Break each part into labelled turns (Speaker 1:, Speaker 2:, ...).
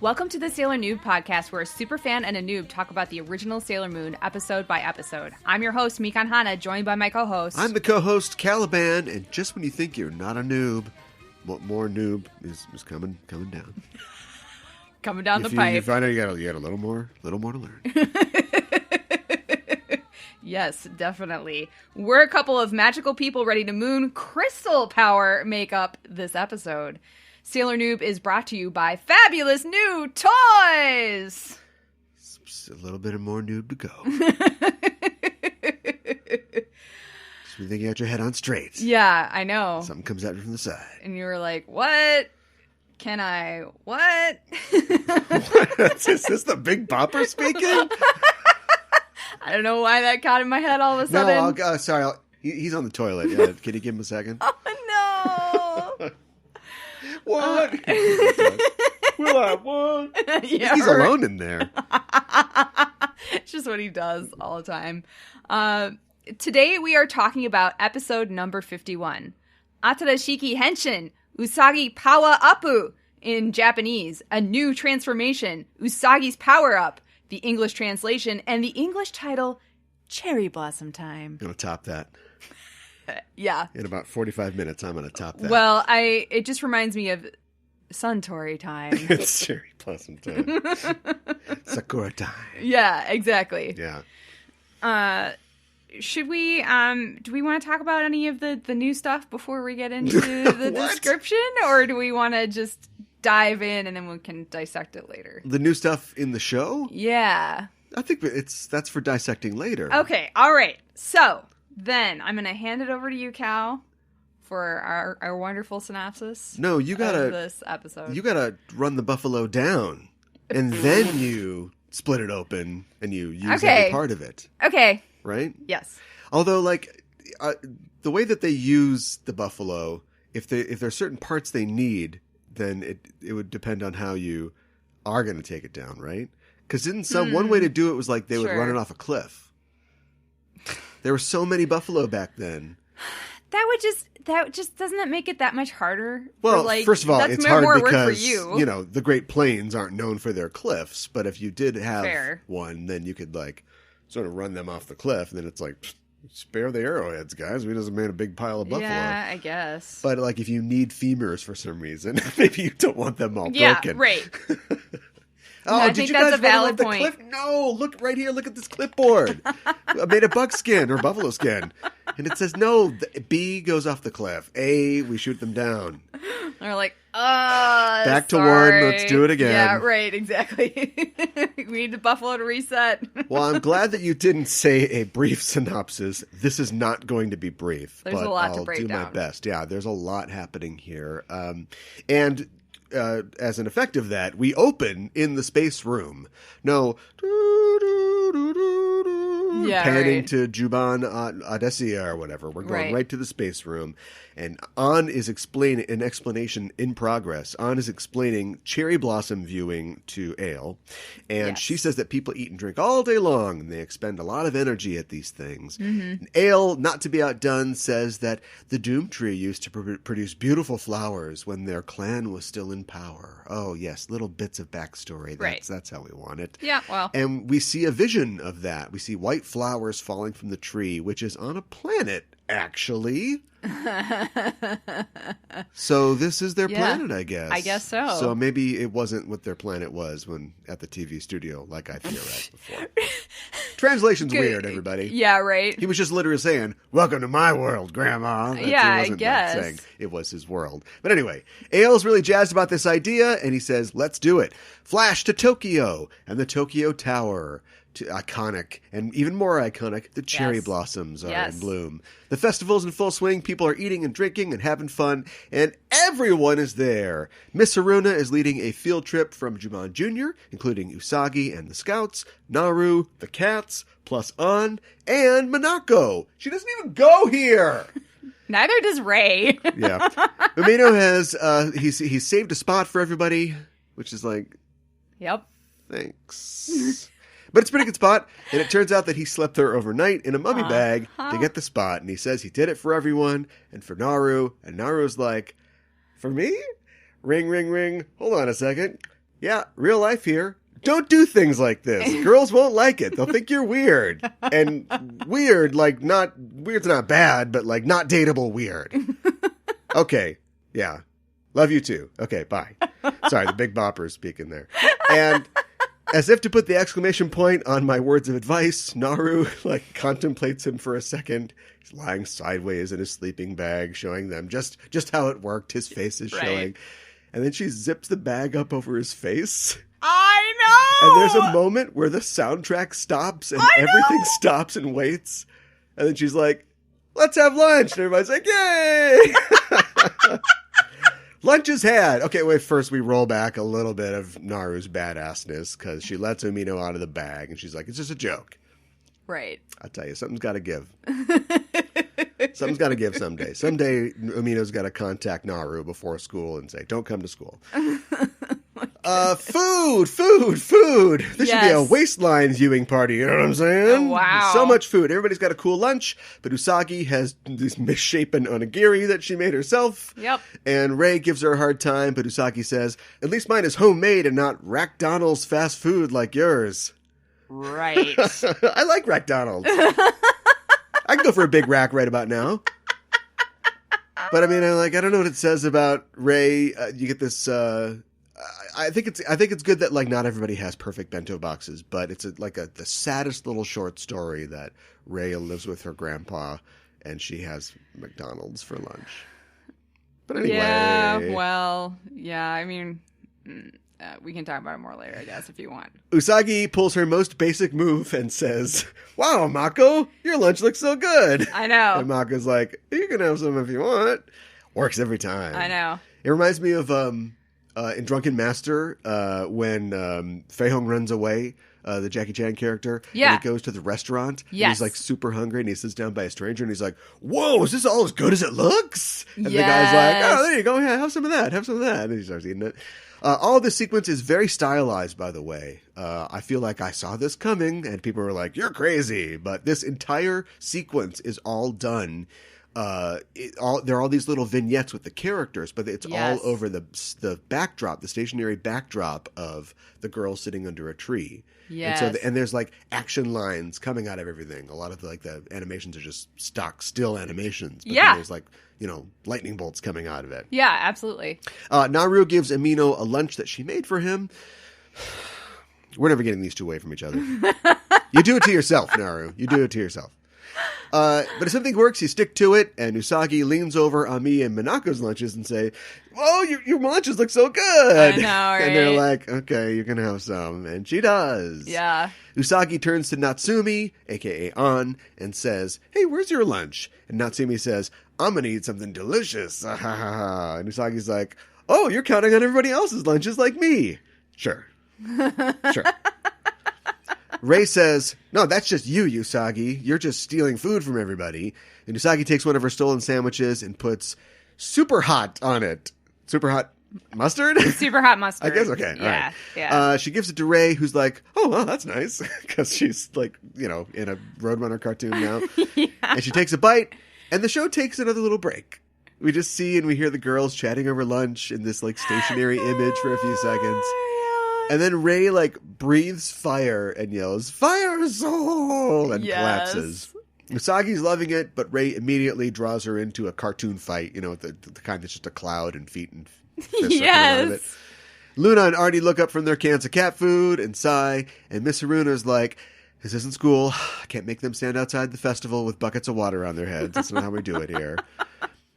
Speaker 1: Welcome to the Sailor Noob podcast, where a superfan and a noob talk about the original Sailor Moon episode by episode. I'm your host, Mikan Hana, joined by my co-host.
Speaker 2: I'm the co-host, Caliban, and just when you think you're not a noob, what more noob is coming down.
Speaker 1: Coming down the pipe.
Speaker 2: You find out you got a little more to learn.
Speaker 1: Yes, definitely. We're a couple of magical people ready to moon crystal power make up this episode. Sailor Noob is brought to you by fabulous new toys!
Speaker 2: Just a little bit of more noob to go. Just when you think you got your head on straight.
Speaker 1: Yeah, I know.
Speaker 2: Something comes at you from the side.
Speaker 1: And you were like, what? Can I? What?
Speaker 2: What? Is this the Big Bopper speaking?
Speaker 1: I don't know why that got in my head all of a sudden.
Speaker 2: No, sorry. He's on the toilet. Can you give him a second?
Speaker 1: Oh, no.
Speaker 2: What? Will I what?
Speaker 1: Yeah,
Speaker 2: he's alone in there.
Speaker 1: It's just what he does all the time. Today we are talking about episode number 51. Atarashiki Henshin, Usagi Power Uppu in Japanese, a new transformation, Usagi's Power Up, the English translation, and the English title, Cherry Blossom Time.
Speaker 2: I'm going to top that.
Speaker 1: Yeah.
Speaker 2: In about 45 minutes, I'm going to top that.
Speaker 1: Well, it just reminds me of Suntory Time.
Speaker 2: It's Cherry Blossom Time. Sakura Time.
Speaker 1: Yeah, exactly.
Speaker 2: Yeah.
Speaker 1: Should we, do we want to talk about any of the new stuff before we get into the description? Or do we want to just dive in and then we can dissect it later?
Speaker 2: The new stuff in the show?
Speaker 1: Yeah.
Speaker 2: I think that's for dissecting later.
Speaker 1: Okay, all right. So, then I'm going to hand it over to you, Cal, for our wonderful synopsis.
Speaker 2: No, you gotta
Speaker 1: of this episode.
Speaker 2: You gotta run the buffalo down, and then you split it open and you use every part of it.
Speaker 1: Okay.
Speaker 2: Right?
Speaker 1: Yes.
Speaker 2: Although, like, the way that they use the buffalo, if there's certain parts they need, then it would depend on how you are going to take it down, right? Because one way to do it was like they would run it off a cliff. There were so many buffalo back then. That just doesn't it make it that much harder?
Speaker 1: Well,
Speaker 2: first of all,
Speaker 1: that's
Speaker 2: it's hard
Speaker 1: more
Speaker 2: because
Speaker 1: work for you.
Speaker 2: The Great Plains aren't known for their cliffs. But if you did have one, then you could like sort of run them off the cliff, and then it's like, spare the arrowheads, guys. We just made a big pile of buffalo.
Speaker 1: Yeah, I guess.
Speaker 2: But like, if you need femurs for some reason, maybe you don't want them all broken.
Speaker 1: Yeah, right.
Speaker 2: Oh,
Speaker 1: I
Speaker 2: did
Speaker 1: think
Speaker 2: you
Speaker 1: that's
Speaker 2: guys
Speaker 1: a valid
Speaker 2: run off the cliff? No, look right here. Look at this clipboard. I made a buckskin or buffalo skin. And it says, no, B goes off the cliff. A, we shoot them down.
Speaker 1: They're like,
Speaker 2: back to
Speaker 1: sorry.
Speaker 2: one. Let's do it again.
Speaker 1: Yeah, right, exactly. We need the buffalo to reset.
Speaker 2: Well, I'm glad that you didn't say a brief synopsis. This is not going to be brief.
Speaker 1: There's a lot to break down.
Speaker 2: I'll do my best. Yeah, there's a lot happening here. And as an effect of that, we open in the space room. No, panning to Juban Odessia or whatever. We're going right to the space room. And An is explaining an explanation in progress. An is explaining cherry blossom viewing to Ale. And she says that people eat and drink all day long, and they expend a lot of energy at these things. Mm-hmm. And Ale, not to be outdone, says that the Doom Tree used to produce beautiful flowers when their clan was still in power. Oh, yes, little bits of backstory. That's how we want it.
Speaker 1: Yeah, well.
Speaker 2: And we see a vision of that. We see white flowers falling from the tree, which is on a planet, actually. So this is their planet, I guess.
Speaker 1: I guess so.
Speaker 2: So maybe it wasn't what their planet was when at the TV studio, like I theorized before. Translation's weird, everybody.
Speaker 1: Yeah, right.
Speaker 2: He was just literally saying, "Welcome to my world, Grandma."
Speaker 1: I guess.
Speaker 2: Saying it was his world. But anyway, Ale's really jazzed about this idea, and he says, "Let's do it." Flash to Tokyo and the Tokyo Tower. Iconic, and even more iconic, the cherry blossoms are in bloom. The festival's in full swing, people are eating and drinking and having fun, and everyone is there. Miss Haruna is leading a field trip from Juman Jr., including Usagi and the Scouts, Naru, the Cats, plus An, and Minako. She doesn't even go here!
Speaker 1: Neither does Rei.
Speaker 2: Yeah. Umino has, he's saved a spot for everybody, which is like...
Speaker 1: Yep.
Speaker 2: Thanks. But it's a pretty good spot, and it turns out that he slept there overnight in a mummy bag to get the spot, and he says he did it for everyone, and for Naru, and Naru's like, for me? Ring, ring, ring. Hold on a second. Yeah, real life here. Don't do things like this. Girls won't like it. They'll think you're weird. And weird, like not, weird's not bad, but like not dateable weird. Okay, yeah. Love you too. Okay, bye. Sorry, the Big Bopper is speaking there. And... as if to put the exclamation point on my words of advice, Naru, like, contemplates him for a second. He's lying sideways in his sleeping bag, showing them just how it worked. His face is showing. And then she zips the bag up over his face.
Speaker 1: I know!
Speaker 2: And there's a moment where the soundtrack stops and everything stops and waits. And then she's like, let's have lunch. And everybody's like, yay! Lunch is had. Okay, wait, first we roll back a little bit of Naru's badassness because she lets Umino out of the bag and she's like, it's just a joke.
Speaker 1: Right.
Speaker 2: I'll tell you, something's got to give. Something's got to give someday. Someday Umino's got to contact Naru before school and say, don't come to school. Food. This should be a waistline viewing party. You know what I'm saying?
Speaker 1: Wow.
Speaker 2: So much food. Everybody's got a cool lunch, but Usagi has this misshapen onigiri that she made herself.
Speaker 1: Yep.
Speaker 2: And Rei gives her a hard time, but Usagi says, at least mine is homemade and not Rackdonald's fast food like yours.
Speaker 1: Right.
Speaker 2: I like Rackdonald's. I can go for a big rack right about now. But I mean, I don't know what it says about Rei. You get this, I think it's good that like not everybody has perfect bento boxes, but it's the saddest little short story that Rei lives with her grandpa and she has McDonald's for lunch. But anyway.
Speaker 1: Yeah, well, yeah, I mean, we can talk about it more later, I guess, if you want.
Speaker 2: Usagi pulls her most basic move and says, wow, Mako, your lunch looks so good.
Speaker 1: I know.
Speaker 2: And Mako's like, you can have some if you want. Works every time.
Speaker 1: I know.
Speaker 2: It reminds me of in Drunken Master when Fei Hong runs away, the Jackie Chan character.
Speaker 1: Yeah.
Speaker 2: And he goes to the restaurant.
Speaker 1: Yes.
Speaker 2: And he's like super hungry and he sits down by a stranger and he's like, whoa, is this all as good as it looks? And the guy's like, oh, there you go. Yeah, have some of that. Have some of that. And he starts eating it. All of this sequence is very stylized, by the way. I feel like I saw this coming and people were like, you're crazy. But this entire sequence is all done. There are all these little vignettes with the characters, but it's all over the backdrop, the stationary backdrop of the girl sitting under a tree.
Speaker 1: Yes.
Speaker 2: And so there's like action lines coming out of everything. A lot of the animations are just stock still animations. But then there's like, lightning bolts coming out of it.
Speaker 1: Yeah, absolutely.
Speaker 2: Naru gives Umino a lunch that she made for him. We're never getting these two away from each other. You do it to yourself, Naru. You do it to yourself. But if something works, you stick to it, and Usagi leans over Ami and Minako's lunches and say, oh, your lunches look so good.
Speaker 1: I know, right?
Speaker 2: And they're like, okay, you can have some. And she does.
Speaker 1: Yeah.
Speaker 2: Usagi turns to Natsumi, a.k.a. An, and says, hey, where's your lunch? And Natsumi says, I'm going to eat something delicious. And Usagi's like, oh, you're counting on everybody else's lunches like me. Sure. Rei says, no, that's just you, Usagi. You're just stealing food from everybody. And Usagi takes one of her stolen sandwiches and puts super hot on it. Super hot mustard?
Speaker 1: Super hot mustard.
Speaker 2: I guess, okay.
Speaker 1: Yeah,
Speaker 2: all right.
Speaker 1: yeah.
Speaker 2: She gives it to Rei, who's like, oh, well, that's nice. Because she's like, in a Roadrunner cartoon now.
Speaker 1: Yeah.
Speaker 2: And she takes a bite, and the show takes another little break. We just see and we hear the girls chatting over lunch in this like stationary image for a few seconds. And then Rei, like, breathes fire and yells, fire soul! And collapses. Usagi's loving it, but Rei immediately draws her into a cartoon fight, the kind that's just a cloud and feet and fists out of it. Luna and Artie look up from their cans of cat food and sigh, and Miss Haruna's like, this isn't school. I can't make them stand outside the festival with buckets of water on their heads. That's not how we do it here.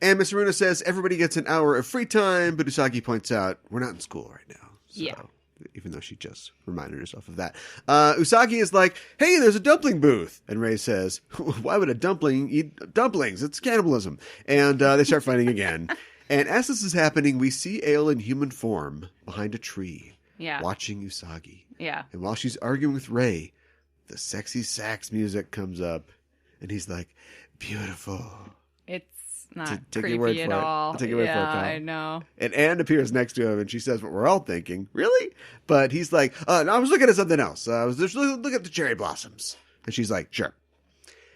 Speaker 2: And Miss Haruna says everybody gets an hour of free time, but Usagi points out, we're not in school right now. So, even though she just reminded herself of that. Usagi is like, hey, there's a dumpling booth. And Rei says, why would a dumpling eat dumplings? It's cannibalism. And they start fighting again. And as this is happening, we see Ale in human form behind a tree, watching Usagi.
Speaker 1: Yeah.
Speaker 2: And while she's arguing with Rei, the sexy sax music comes up. And he's like, beautiful.
Speaker 1: It's not creepy at all.
Speaker 2: I'll take your word for it, Kyle.
Speaker 1: I know.
Speaker 2: And Anne appears next to him, and she says what we're all thinking. Really? But he's like, no, I was looking at something else. I was just looking at the cherry blossoms. And she's like, sure.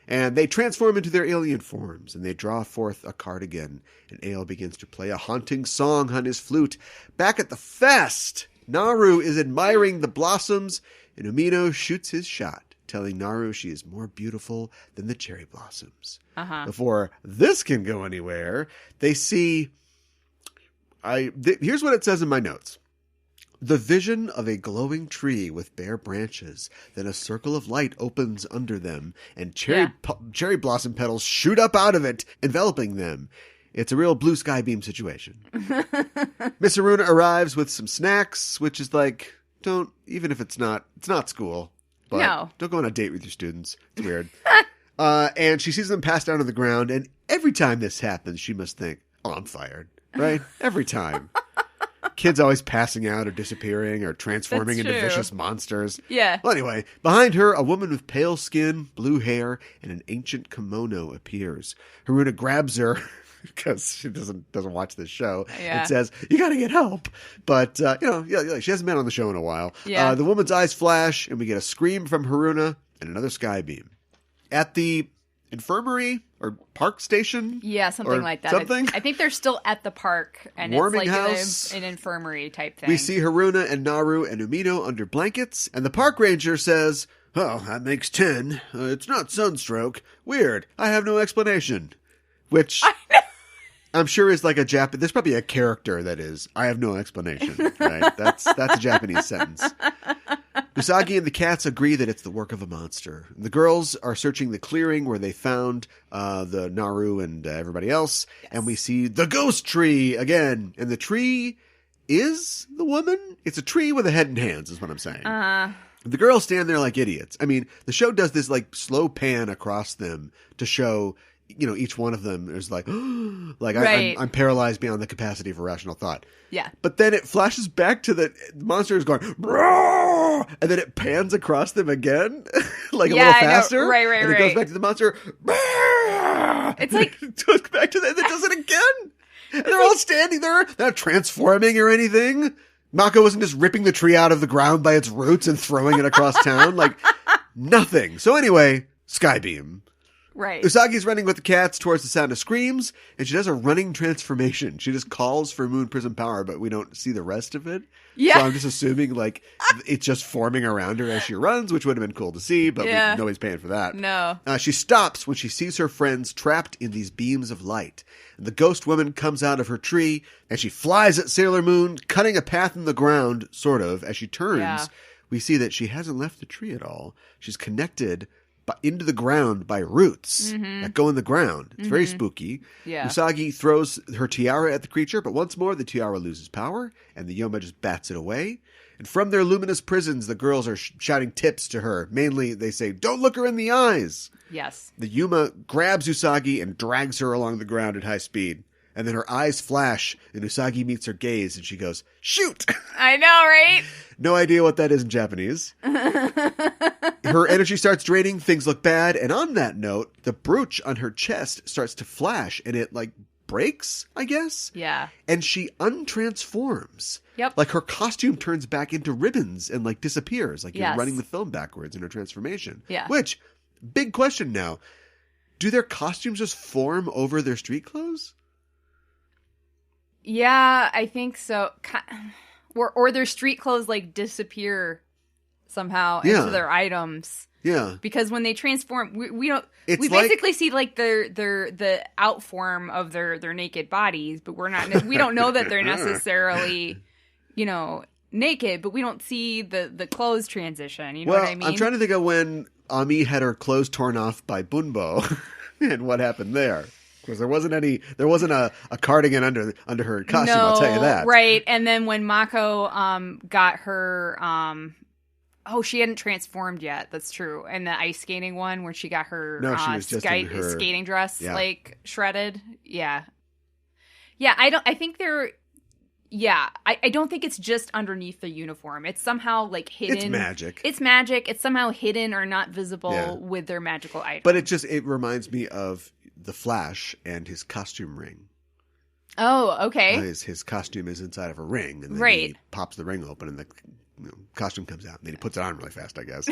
Speaker 2: And they transform into their alien forms, and they draw forth a cardigan. And Ale begins to play a haunting song on his flute. Back at the fest, Naru is admiring the blossoms, and Umino shoots his shot, telling Naru she is more beautiful than the cherry blossoms. Before this can go anywhere, they see... here's what it says in my notes. The vision of a glowing tree with bare branches, then a circle of light opens under them, and cherry blossom petals shoot up out of it, enveloping them. It's a real blue sky beam situation. Miss Haruna arrives with some snacks, which is like, even if it's not school. But don't go on a date with your students. It's weird. And she sees them pass down on the ground, and every time this happens, she must think, oh, I'm fired. Right? Every time. Kids always passing out or disappearing or transforming into vicious monsters.
Speaker 1: Yeah.
Speaker 2: Well, anyway, behind her, a woman with pale skin, blue hair, and an ancient kimono appears. Haruna grabs her because she doesn't watch this show and says, "You got to get help." But she hasn't been on the show in a while.
Speaker 1: Yeah.
Speaker 2: The woman's eyes flash, and we get a scream from Haruna and another sky beam. At the infirmary or park station?
Speaker 1: Yeah, something like that. I think they're still at the park, and
Speaker 2: warming
Speaker 1: it's like an infirmary type thing.
Speaker 2: We see Haruna and Naru and Umino under blankets, and the park ranger says, "Oh, that makes 10. It's not sunstroke. Weird. I have no explanation." Which I'm sure is like a Japanese... There's probably a character that is, "I have no explanation." Right? That's a Japanese sentence. Usagi and the cats agree that it's the work of a monster. The girls are searching the clearing where they found the Naru and everybody else, and we see the ghost tree again. And the tree is the woman? It's a tree with a head and hands, is what I'm saying. The girls stand there like idiots. I mean, the show does this like slow pan across them to show... each one of them is like,
Speaker 1: right.
Speaker 2: I'm paralyzed beyond the capacity for rational thought.
Speaker 1: Yeah.
Speaker 2: But then it flashes back to the monster is going, "Roar!" And then it pans across them again, like a little faster.
Speaker 1: Right.
Speaker 2: And it goes back to the monster. "Roar!"
Speaker 1: It's like...
Speaker 2: It goes back to that, and it does it again. And they're all standing there. They're not transforming or anything. Mako wasn't just ripping the tree out of the ground by its roots and throwing it across town. Like, nothing. So anyway, Skybeam.
Speaker 1: Right.
Speaker 2: Usagi's running with the cats towards the sound of screams, and she does a running transformation. She just calls for Moon Prism power, but we don't see the rest of it.
Speaker 1: Yeah.
Speaker 2: So I'm just assuming, like, it's just forming around her as she runs, which would have been cool to see, but nobody's paying for that.
Speaker 1: No.
Speaker 2: She stops when she sees her friends trapped in these beams of light. And the ghost woman comes out of her tree, and she flies at Sailor Moon, cutting a path in the ground, sort of. As she turns, we see that she hasn't left the tree at all. She's connected into the ground by roots that go in the ground. It's very spooky.
Speaker 1: Yeah.
Speaker 2: Usagi throws her tiara at the creature, but once more the tiara loses power, and the Yoma just bats it away. And from their luminous prisons, the girls are shouting tips to her. Mainly, they say, "Don't look her in the eyes."
Speaker 1: Yes.
Speaker 2: The Yuma grabs Usagi and drags her along the ground at high speed. And then her eyes flash, and Usagi meets her gaze, and she goes, "Shoot!"
Speaker 1: I know, right?
Speaker 2: No idea what that is in Japanese. Her energy starts draining, things look bad, and on that note, the brooch on her chest starts to flash, and it, like, breaks, I guess?
Speaker 1: Yeah.
Speaker 2: And she untransforms.
Speaker 1: Yep.
Speaker 2: Like, her costume turns back into ribbons and, like, disappears, like you're running the film backwards in her transformation.
Speaker 1: Yeah.
Speaker 2: Which, big question now, do their costumes just form over their street clothes?
Speaker 1: Yeah, I think so. Or their street clothes like disappear somehow into their items.
Speaker 2: Yeah.
Speaker 1: Because when they transform, we don't.
Speaker 2: It's
Speaker 1: we basically see like the out form of their naked bodies, but we don't know that they're necessarily, naked. But we don't see the clothes transition. You know what I mean?
Speaker 2: I'm trying to think of when Ami had her clothes torn off by Bunbo, and what happened there. Because there wasn't a cardigan under her costume,
Speaker 1: No,
Speaker 2: I'll tell you that.
Speaker 1: Right. And then when Mako got her she hadn't transformed yet. That's true. And the ice skating one where she got her
Speaker 2: she was just in her
Speaker 1: skating dress like shredded. Yeah. Yeah, I think they're I don't think it's just underneath the uniform. It's somehow like hidden.
Speaker 2: It's magic.
Speaker 1: It's somehow hidden or not visible with their magical item.
Speaker 2: But it reminds me of the Flash and his costume ring.
Speaker 1: Oh, okay.
Speaker 2: His costume is inside of a ring, and then he pops the ring open, and the costume comes out, and then he puts it on really fast, I guess.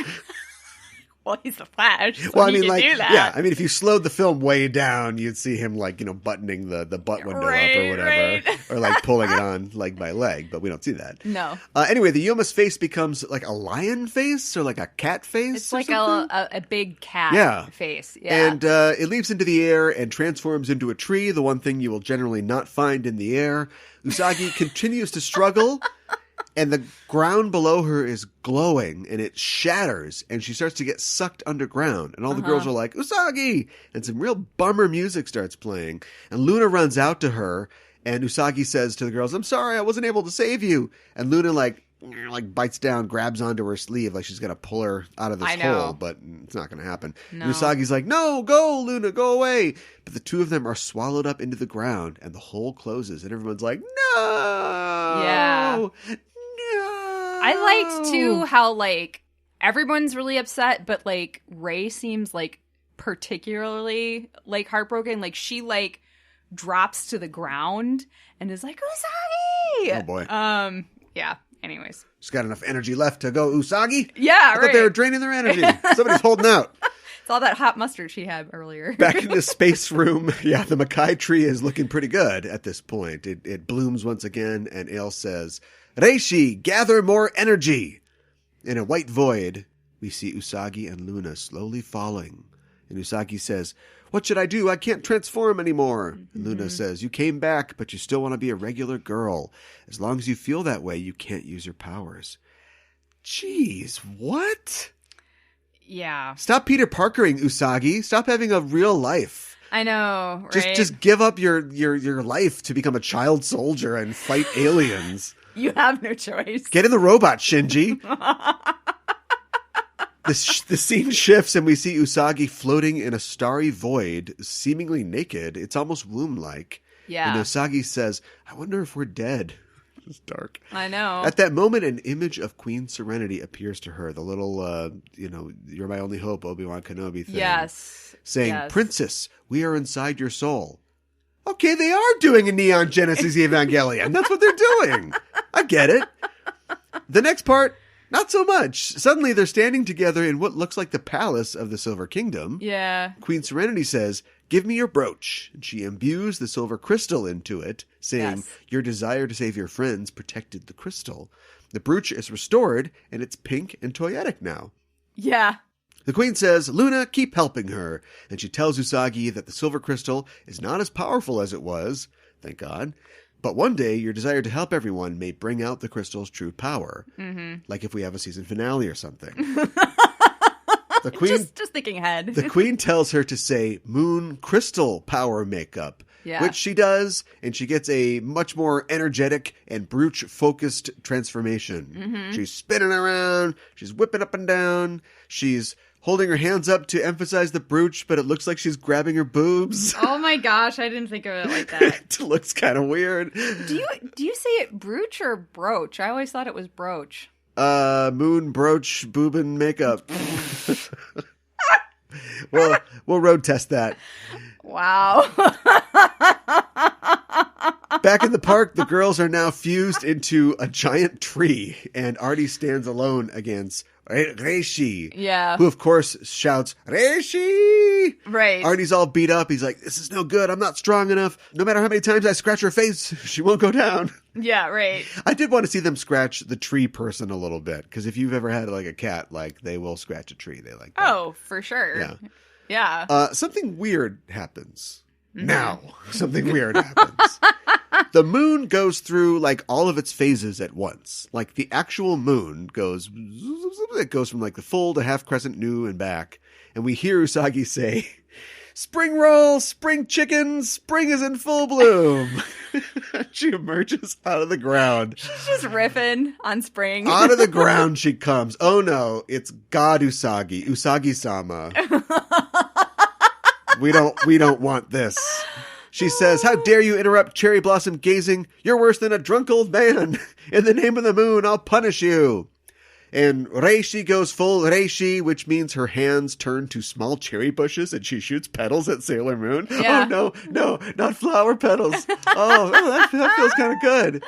Speaker 1: Well, he's the Flash, so
Speaker 2: well, I
Speaker 1: he
Speaker 2: mean,
Speaker 1: can do that.
Speaker 2: Yeah, I mean, if you slowed the film way down, you'd see him, like, buttoning the butt window up or whatever. Or, like, pulling it on leg by leg, but we don't see that.
Speaker 1: No.
Speaker 2: Anyway, the Yoma's face becomes, like, a lion face or, like, a cat face.
Speaker 1: It's like a big cat face. Yeah.
Speaker 2: And it leaps into the air and transforms into a tree, the one thing you will generally not find in the air. Usagi continues to struggle. And the ground below her is glowing, and it shatters, and she starts to get sucked underground. And all the girls are like, Usagi! And some real bummer music starts playing. And Luna runs out to her, and Usagi says to the girls, I'm sorry, I wasn't able to save you. And Luna, like bites down, grabs onto her sleeve, like she's going to pull her out of this hole, but it's not going to happen. No. And Usagi's like, no, go, Luna, go away. But the two of them are swallowed up into the ground, and the hole closes, and everyone's like, no!
Speaker 1: Yeah. I liked, too, how, like, everyone's really upset, but, like, Rei seems, like, particularly, like, heartbroken. Like, she, like, drops to the ground and is like, Usagi!
Speaker 2: Oh, boy.
Speaker 1: Yeah. Anyways.
Speaker 2: She's got enough energy left to go, Usagi?
Speaker 1: Yeah,
Speaker 2: I thought they were draining their energy. Somebody's holding out.
Speaker 1: It's all that hot mustard she had earlier.
Speaker 2: Back in the space room, the Makai tree is looking pretty good at this point. It blooms once again, and Ale says, Reci, gather more energy. In a white void, we see Usagi and Luna slowly falling. And Usagi says, what should I do? I can't transform anymore. And Luna says, you came back, but you still want to be a regular girl. As long as you feel that way, you can't use your powers. Jeez, what?
Speaker 1: Yeah.
Speaker 2: Stop Peter Parkering, Usagi. Stop having a real life.
Speaker 1: I know, right?
Speaker 2: Just give up your life to become a child soldier and fight aliens.
Speaker 1: You have no choice.
Speaker 2: Get in the robot, Shinji. The scene shifts and we see Usagi floating in a starry void, seemingly naked. It's almost womb-like.
Speaker 1: Yeah.
Speaker 2: And Usagi says, I wonder if we're dead. It's dark.
Speaker 1: I know.
Speaker 2: At that moment, an image of Queen Serenity appears to her. The little, you're my only hope, Obi-Wan Kenobi thing.
Speaker 1: Yes.
Speaker 2: Saying, Princess, we are inside your soul. Okay, they are doing a Neon Genesis Evangelion. That's what they're doing. I get it. The next part, not so much. Suddenly they're standing together in what looks like the palace of the Silver Kingdom.
Speaker 1: Yeah.
Speaker 2: Queen Serenity says, give me your brooch. And she imbues the silver crystal into it, saying, your desire to save your friends protected the crystal. The brooch is restored, and it's pink and toyetic now.
Speaker 1: Yeah.
Speaker 2: The queen says, Luna, keep helping her. And she tells Usagi that the silver crystal is not as powerful as it was, thank God. But one day, your desire to help everyone may bring out the crystal's true power. Mm-hmm. Like if we have a season finale or something. The queen,
Speaker 1: just thinking ahead.
Speaker 2: The queen tells her to say Moon Crystal Power Makeup. Yeah. Which she does, and she gets a much more energetic and brooch-focused transformation. Mm-hmm. She's spinning around, she's whipping up and down, she's holding her hands up to emphasize the brooch, but it looks like she's grabbing her boobs.
Speaker 1: Oh my gosh, I didn't think of it like that.
Speaker 2: It looks kind of weird.
Speaker 1: Do you say it brooch or brooch? I always thought it was brooch.
Speaker 2: Moon brooch boobin makeup. We'll road test that.
Speaker 1: Wow.
Speaker 2: Back in the park, the girls are now fused into a giant tree, and Artie stands alone against Reci.
Speaker 1: Yeah.
Speaker 2: Who, of course, shouts, Reci!
Speaker 1: Right.
Speaker 2: Artie's all beat up. He's like, this is no good. I'm not strong enough. No matter how many times I scratch her face, she won't go down.
Speaker 1: Yeah, right.
Speaker 2: I did want to see them scratch the tree person a little bit, because if you've ever had like a cat, like they will scratch a tree. They like that.
Speaker 1: Oh, for sure.
Speaker 2: Yeah.
Speaker 1: Yeah.
Speaker 2: Something weird happens. Mm-hmm. Now, something weird happens. The moon goes through like all of its phases at once. Like the actual moon goes, it goes from like the full to half crescent, new and back. And we hear Usagi say, spring roll, spring chicken, spring is in full bloom. She emerges out of the ground.
Speaker 1: She's just riffing on spring.
Speaker 2: Out of the ground she comes. Oh no, it's God Usagi, Usagi-sama. We don't want this. She says, how dare you interrupt cherry blossom gazing? You're worse than a drunk old man. In the name of the moon, I'll punish you. And Reci goes full Reci, which means her hands turn to small cherry bushes and she shoots petals at Sailor Moon.
Speaker 1: Yeah.
Speaker 2: Oh, no, not flower petals. That feels kind of good.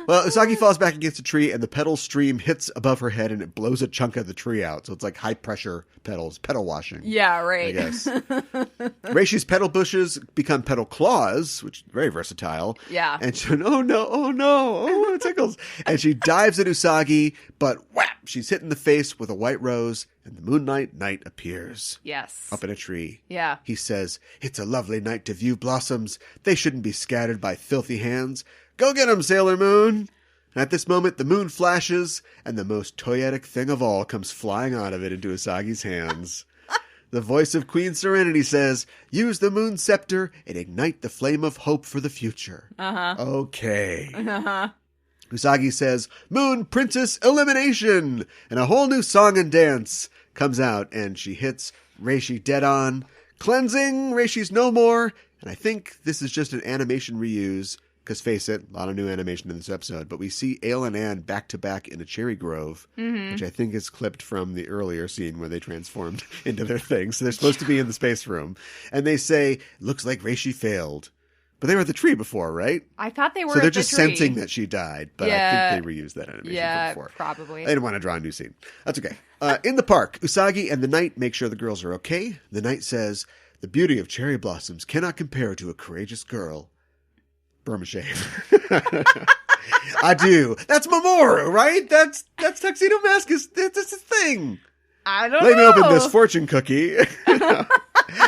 Speaker 2: Well, Usagi falls back against a tree and the petal stream hits above her head and it blows a chunk of the tree out. So it's like high pressure petals, petal washing.
Speaker 1: Yeah, right.
Speaker 2: I guess. Reishi's petal bushes become petal claws, which is very versatile.
Speaker 1: Yeah.
Speaker 2: And she, it tickles. And she dives at Usagi, but whap, she's hit in the face with a white rose, and the Moonlight Knight appears.
Speaker 1: Yes.
Speaker 2: Up in a tree.
Speaker 1: Yeah.
Speaker 2: He says, "It's a lovely night to view blossoms. They shouldn't be scattered by filthy hands. Go get 'em, Sailor Moon." And at this moment, the moon flashes, and the most toyetic thing of all comes flying out of it into Usagi's hands. The voice of Queen Serenity says, "Use the Moon Scepter and ignite the flame of hope for the future."
Speaker 1: Uh-huh.
Speaker 2: Okay.
Speaker 1: Uh-huh.
Speaker 2: Usagi says, "Moon Princess Elimination!" And a whole new song and dance comes out, and she hits Reci dead on. Cleansing, Reishi's no more. And I think this is just an animation reuse, because face it, a lot of new animation in this episode. But we see Ale and Ann back to back in a cherry grove, which I think is clipped from the earlier scene where they transformed into their thing. So they're supposed to be in the space room. And they say, "Looks like Reci failed." But they were at the tree before, right?
Speaker 1: I thought they were
Speaker 2: So they're
Speaker 1: at the
Speaker 2: just
Speaker 1: tree.
Speaker 2: sensing that she died, but I think they reused that animation from before.
Speaker 1: Probably.
Speaker 2: They didn't want to draw a new scene. That's okay. In the park, Usagi and the Knight make sure the girls are okay. The Knight says, "The beauty of cherry blossoms cannot compare to a courageous girl." Burma shave. I do. That's Mamoru, right? That's Tuxedo Mask. That's his thing.
Speaker 1: I don't know.
Speaker 2: Let me open this fortune cookie.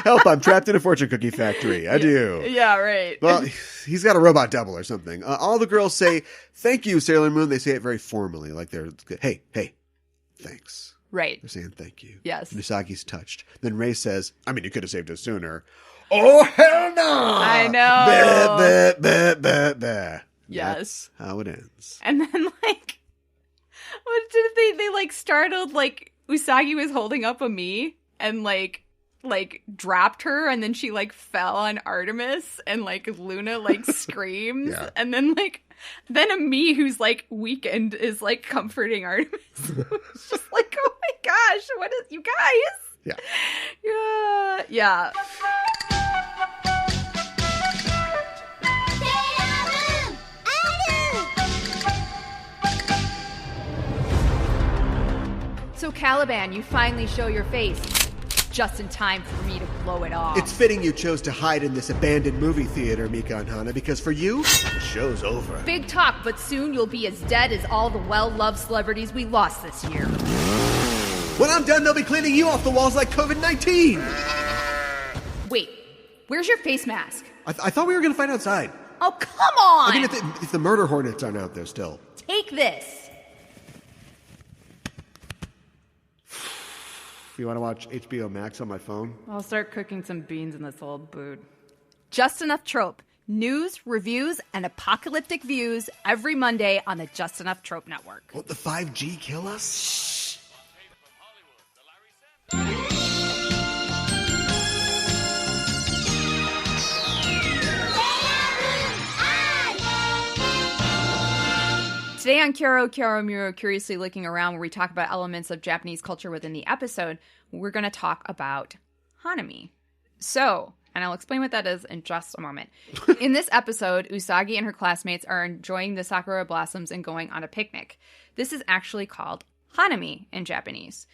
Speaker 2: Help, I'm trapped in a fortune cookie factory. I do.
Speaker 1: Yeah, right.
Speaker 2: Well, he's got a robot double or something. All the girls say, "Thank you, Sailor Moon." They say it very formally, like they're, "Hey, thanks."
Speaker 1: Right.
Speaker 2: They're saying thank you.
Speaker 1: Yes.
Speaker 2: And Usagi's touched. Then Rei says, "I mean, you could have saved us sooner." Oh, hell no!
Speaker 1: I know.
Speaker 2: Bah.
Speaker 1: Yes.
Speaker 2: That's how it ends.
Speaker 1: And then, like, what did they like, startled, like, Usagi was holding up a me and, like, dropped her, and then she, like, fell on Artemis, and, like, Luna, like, screams.
Speaker 2: Yeah.
Speaker 1: And then, like, then a me who's, like, weakened is, like, comforting Artemis. It's just like, oh my gosh, what is, you guys?
Speaker 2: Yeah.
Speaker 1: Yeah. So Caliban, you finally show your face. Just in time for me to blow it off.
Speaker 2: It's fitting you chose to hide in this abandoned movie theater, Mika and Hana, because for you, the show's over.
Speaker 1: Big talk, but soon you'll be as dead as all the well-loved celebrities we lost this year.
Speaker 2: When I'm done, they'll be cleaning you off the walls like COVID-19.
Speaker 1: Wait, where's your face mask?
Speaker 2: I thought we were going to fight outside.
Speaker 1: Oh, come on!
Speaker 2: I mean, if the murder hornets aren't out there still.
Speaker 1: Take this.
Speaker 2: You want to watch HBO Max on my phone?
Speaker 1: I'll start cooking some beans in this old boot. Just Enough Trope. News, reviews, and apocalyptic views every Monday on the Just Enough Trope Network.
Speaker 2: Won't the 5G kill us?
Speaker 1: Today on Kyoro Muro, Curiously Looking Around, where we talk about elements of Japanese culture within the episode, we're going to talk about Hanami. So, and I'll explain what that is in just a moment. In this episode, Usagi and her classmates are enjoying the sakura blossoms and going on a picnic. This is actually called Hanami in Japanese.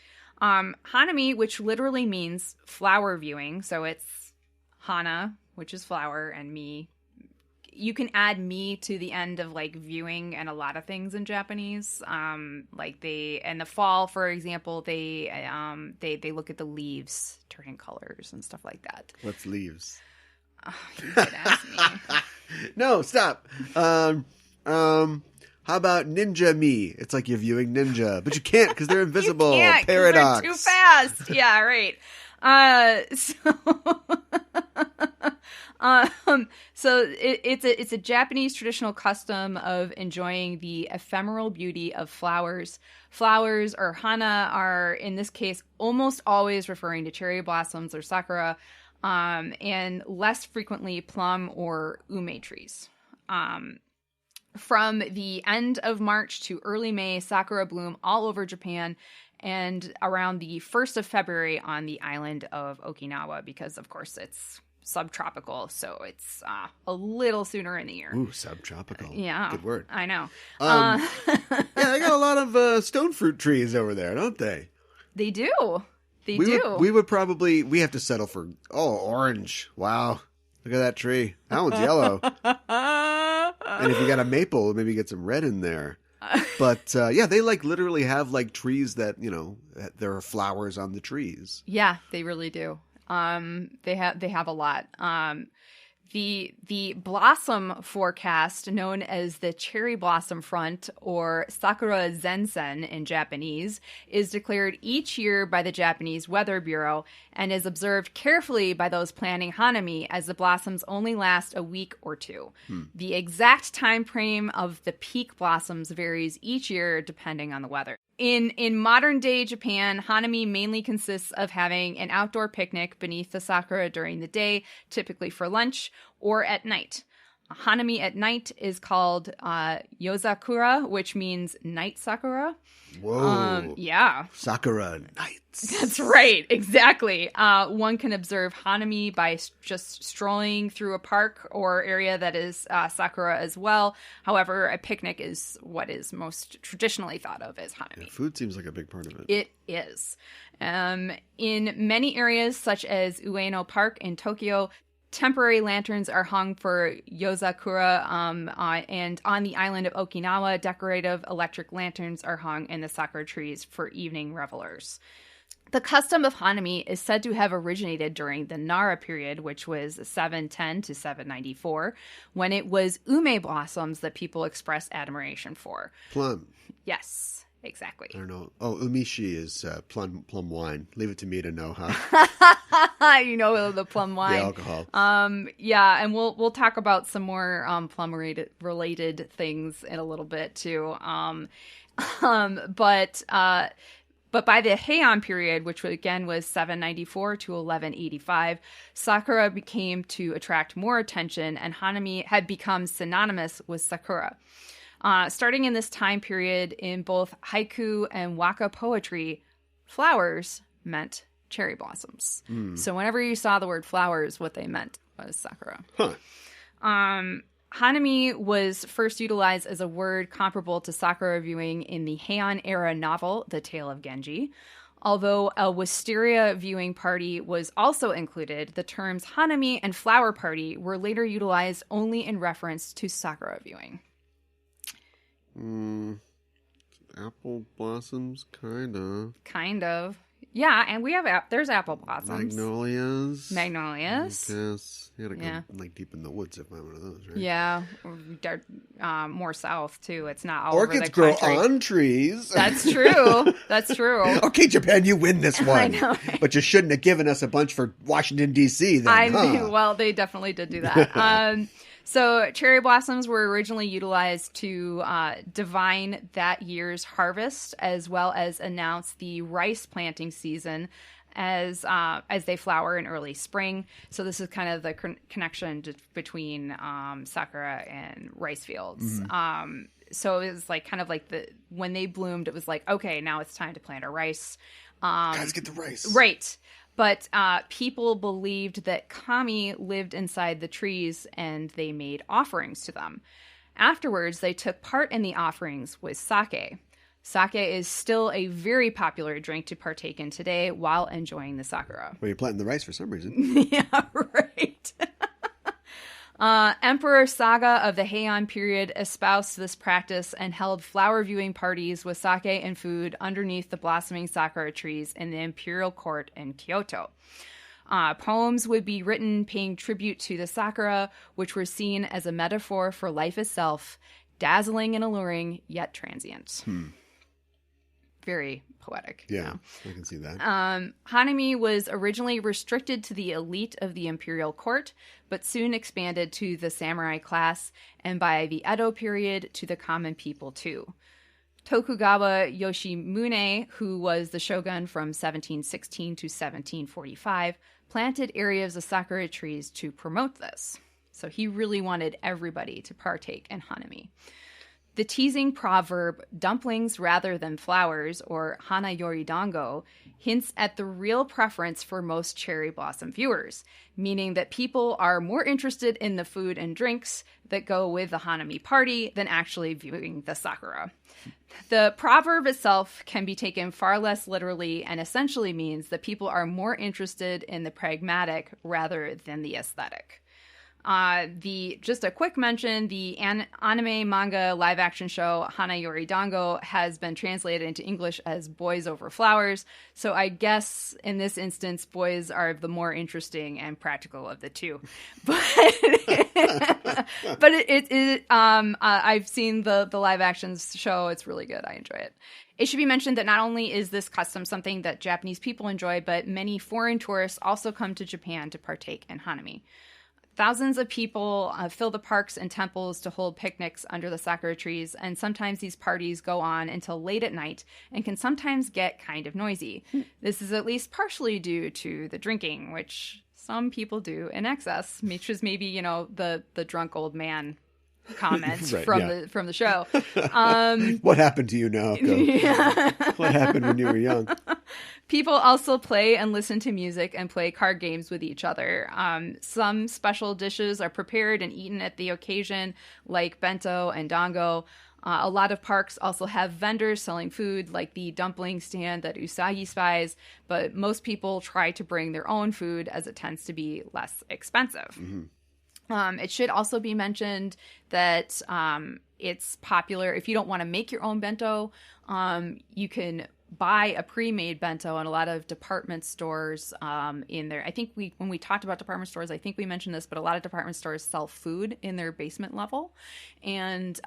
Speaker 1: Hanami, which literally means flower viewing, so it's Hana, which is flower, and mi. You can add me to the end of, like, viewing and a lot of things in Japanese. Like, in the fall, for example, they look at the leaves turning colors and stuff like that.
Speaker 2: What's leaves?
Speaker 1: Oh, you did ask me.
Speaker 2: No, stop. How about ninja me? It's like you're viewing ninja, but you can't because they're invisible.
Speaker 1: You can't, 'cause
Speaker 2: Paradox.
Speaker 1: they're too fast. Yeah, right. So it's a Japanese traditional custom of enjoying the ephemeral beauty of flowers. Flowers, or hana, are in this case almost always referring to cherry blossoms or sakura, and less frequently plum or ume trees. From the end of March to early May, sakura bloom all over Japan, and around the 1st of February on the island of Okinawa, because, of course, it's subtropical, so it's a little sooner in the year.
Speaker 2: Ooh, subtropical.
Speaker 1: Yeah.
Speaker 2: Good word.
Speaker 1: I know.
Speaker 2: Yeah, they got a lot of stone fruit trees over there, don't they?
Speaker 1: They do. They do.
Speaker 2: We have to settle for, orange. Wow. Look at that tree. That one's yellow. And if you got a maple, maybe get some red in there. But yeah, they literally have trees that, there are flowers on the trees.
Speaker 1: Yeah, they really do. They have a lot. The blossom forecast, known as the cherry blossom front or Sakura Zensen in Japanese, is declared each year by the Japanese Weather Bureau and is observed carefully by those planning Hanami, as the blossoms only last a week or two. The exact time frame of the peak blossoms varies each year depending on the weather. In modern-day Japan, Hanami mainly consists of having an outdoor picnic beneath the sakura during the day, typically for lunch, or at night. Hanami at night is called yozakura, which means night sakura.
Speaker 2: Whoa.
Speaker 1: Yeah.
Speaker 2: Sakura nights.
Speaker 1: That's right. Exactly. One can observe Hanami by just strolling through a park or area that is sakura as well. However, a picnic is what is most traditionally thought of as Hanami.
Speaker 2: Yeah, food seems like a big part of it.
Speaker 1: It is. In many areas, such as Ueno Park in Tokyo, temporary lanterns are hung for yozakura, and on the island of Okinawa, decorative electric lanterns are hung in the sakura trees for evening revelers. The custom of Hanami is said to have originated during the Nara period, which was 710 to 794, when it was ume blossoms that people expressed admiration for.
Speaker 2: Plum.
Speaker 1: Yes. Exactly.
Speaker 2: I don't know. Oh, umeshi is plum wine. Leave it to me to know, huh?
Speaker 1: You know the plum wine.
Speaker 2: The alcohol.
Speaker 1: Yeah, and we'll talk about some more plum related things in a little bit too. But by the Heian period, which again was 794 to 1185, sakura became to attract more attention, and Hanami had become synonymous with sakura. Starting in this time period, in both haiku and waka poetry, flowers meant cherry blossoms. So whenever you saw the word flowers, what they meant was sakura.
Speaker 2: Huh.
Speaker 1: Hanami was first utilized as a word comparable to sakura viewing in the Heian era novel, The Tale of Genji. Although a wisteria viewing party was also included, the terms Hanami and flower party were later utilized only in reference to sakura viewing.
Speaker 2: Apple blossoms, kind of.
Speaker 1: Yeah, and we have there's apple blossoms.
Speaker 2: Magnolias.
Speaker 1: Yes.
Speaker 2: You gotta go deep in the woods if I one of those, right?
Speaker 1: Yeah, more south too. It's not all
Speaker 2: Orchids
Speaker 1: over the
Speaker 2: grow
Speaker 1: country.
Speaker 2: on trees.
Speaker 1: That's true. That's true.
Speaker 2: Okay, Japan, you win this one.
Speaker 1: I know, right?
Speaker 2: But you shouldn't have given us a bunch for Washington D.C. Then,
Speaker 1: Well, they definitely did do that. So cherry blossoms were originally utilized to divine that year's harvest, as well as announce the rice planting season as they flower in early spring. So this is kind of the connection between sakura and rice fields. Mm-hmm. So it was when they bloomed, it was like, okay, now it's time to plant our rice.
Speaker 2: Guys, get the rice.
Speaker 1: Right. But people believed that kami lived inside the trees, and they made offerings to them. Afterwards, they took part in the offerings with sake. Sake is still a very popular drink to partake in today while enjoying the sakura.
Speaker 2: Well, you're planting the rice for some reason.
Speaker 1: Yeah, right. Emperor Saga of the Heian period espoused this practice and held flower viewing parties with sake and food underneath the blossoming sakura trees in the imperial court in Kyoto. Poems would be written paying tribute to the sakura, which were seen as a metaphor for life itself, dazzling and alluring, yet transient. Very poetic.
Speaker 2: Yeah, I can see that.
Speaker 1: Hanami was originally restricted to the elite of the imperial court, but soon expanded to the samurai class, and by the Edo period to the common people too. Tokugawa Yoshimune, who was the shogun from 1716 to 1745, planted areas of sakura trees to promote this. So he really wanted everybody to partake in Hanami. The teasing proverb, dumplings rather than flowers, or Hana Yori Dango, hints at the real preference for most cherry blossom viewers, meaning that people are more interested in the food and drinks that go with the Hanami party than actually viewing the sakura. The proverb itself can be taken far less literally and essentially means that people are more interested in the pragmatic rather than the aesthetic. Just a quick mention, the anime manga live action show Hana Yori Dango has been translated into English as Boys Over Flowers. So I guess in this instance, boys are the more interesting and practical of the two. But I've seen the live action show. It's really good. I enjoy it. It should be mentioned that not only is this custom something that Japanese people enjoy, but many foreign tourists also come to Japan to partake in Hanami. Thousands of people fill the parks and temples to hold picnics under the sakura trees, and sometimes these parties go on until late at night and can sometimes get kind of noisy. This is at least partially due to the drinking, which some people do in excess, which is maybe, the drunk old man comments from the show.
Speaker 2: What happened to you, Naoko?
Speaker 1: Yeah.
Speaker 2: What happened when you were young?
Speaker 1: People also play and listen to music and play card games with each other. Some special dishes are prepared and eaten at the occasion, like bento and dango. A lot of parks also have vendors selling food, like the dumpling stand that Usagi spies, but most people try to bring their own food as it tends to be less expensive. Mm-hmm. It should also be mentioned that it's popular. If you don't want to make your own bento, you can buy a pre-made bento in a lot of department stores in there. I think when we talked about department stores, I think we mentioned this, but a lot of department stores sell food in their basement level. And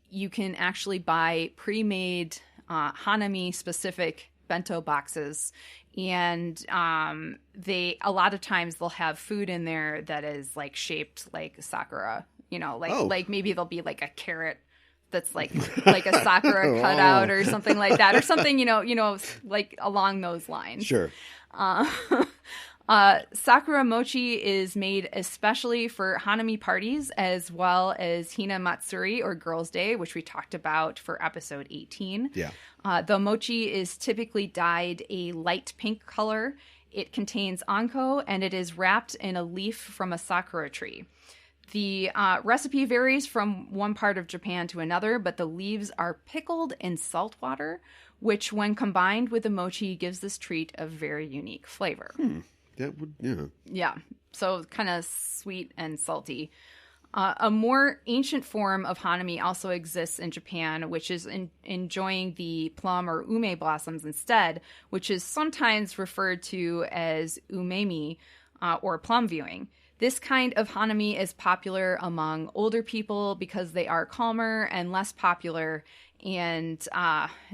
Speaker 1: you can actually buy pre-made Hanami-specific bento boxes. And a lot of times they'll have food in there that is like shaped like sakura, like maybe there'll be like a carrot that's like a sakura cutout or something like that, or something, like along those lines.
Speaker 2: Sure.
Speaker 1: Sakura mochi is made especially for Hanami parties, as well as Hina Matsuri, or Girls' Day, which we talked about for episode 18.
Speaker 2: Yeah.
Speaker 1: The mochi is typically dyed a light pink color. It contains anko, and it is wrapped in a leaf from a sakura tree. The recipe varies from one part of Japan to another, but the leaves are pickled in salt water, which when combined with the mochi gives this treat a very unique flavor.
Speaker 2: That would, yeah.
Speaker 1: Yeah, so kind of sweet and salty. A more ancient form of Hanami also exists in Japan, which is enjoying the plum or ume blossoms instead, which is sometimes referred to as umemi or plum viewing. This kind of Hanami is popular among older people because they are calmer and less popular and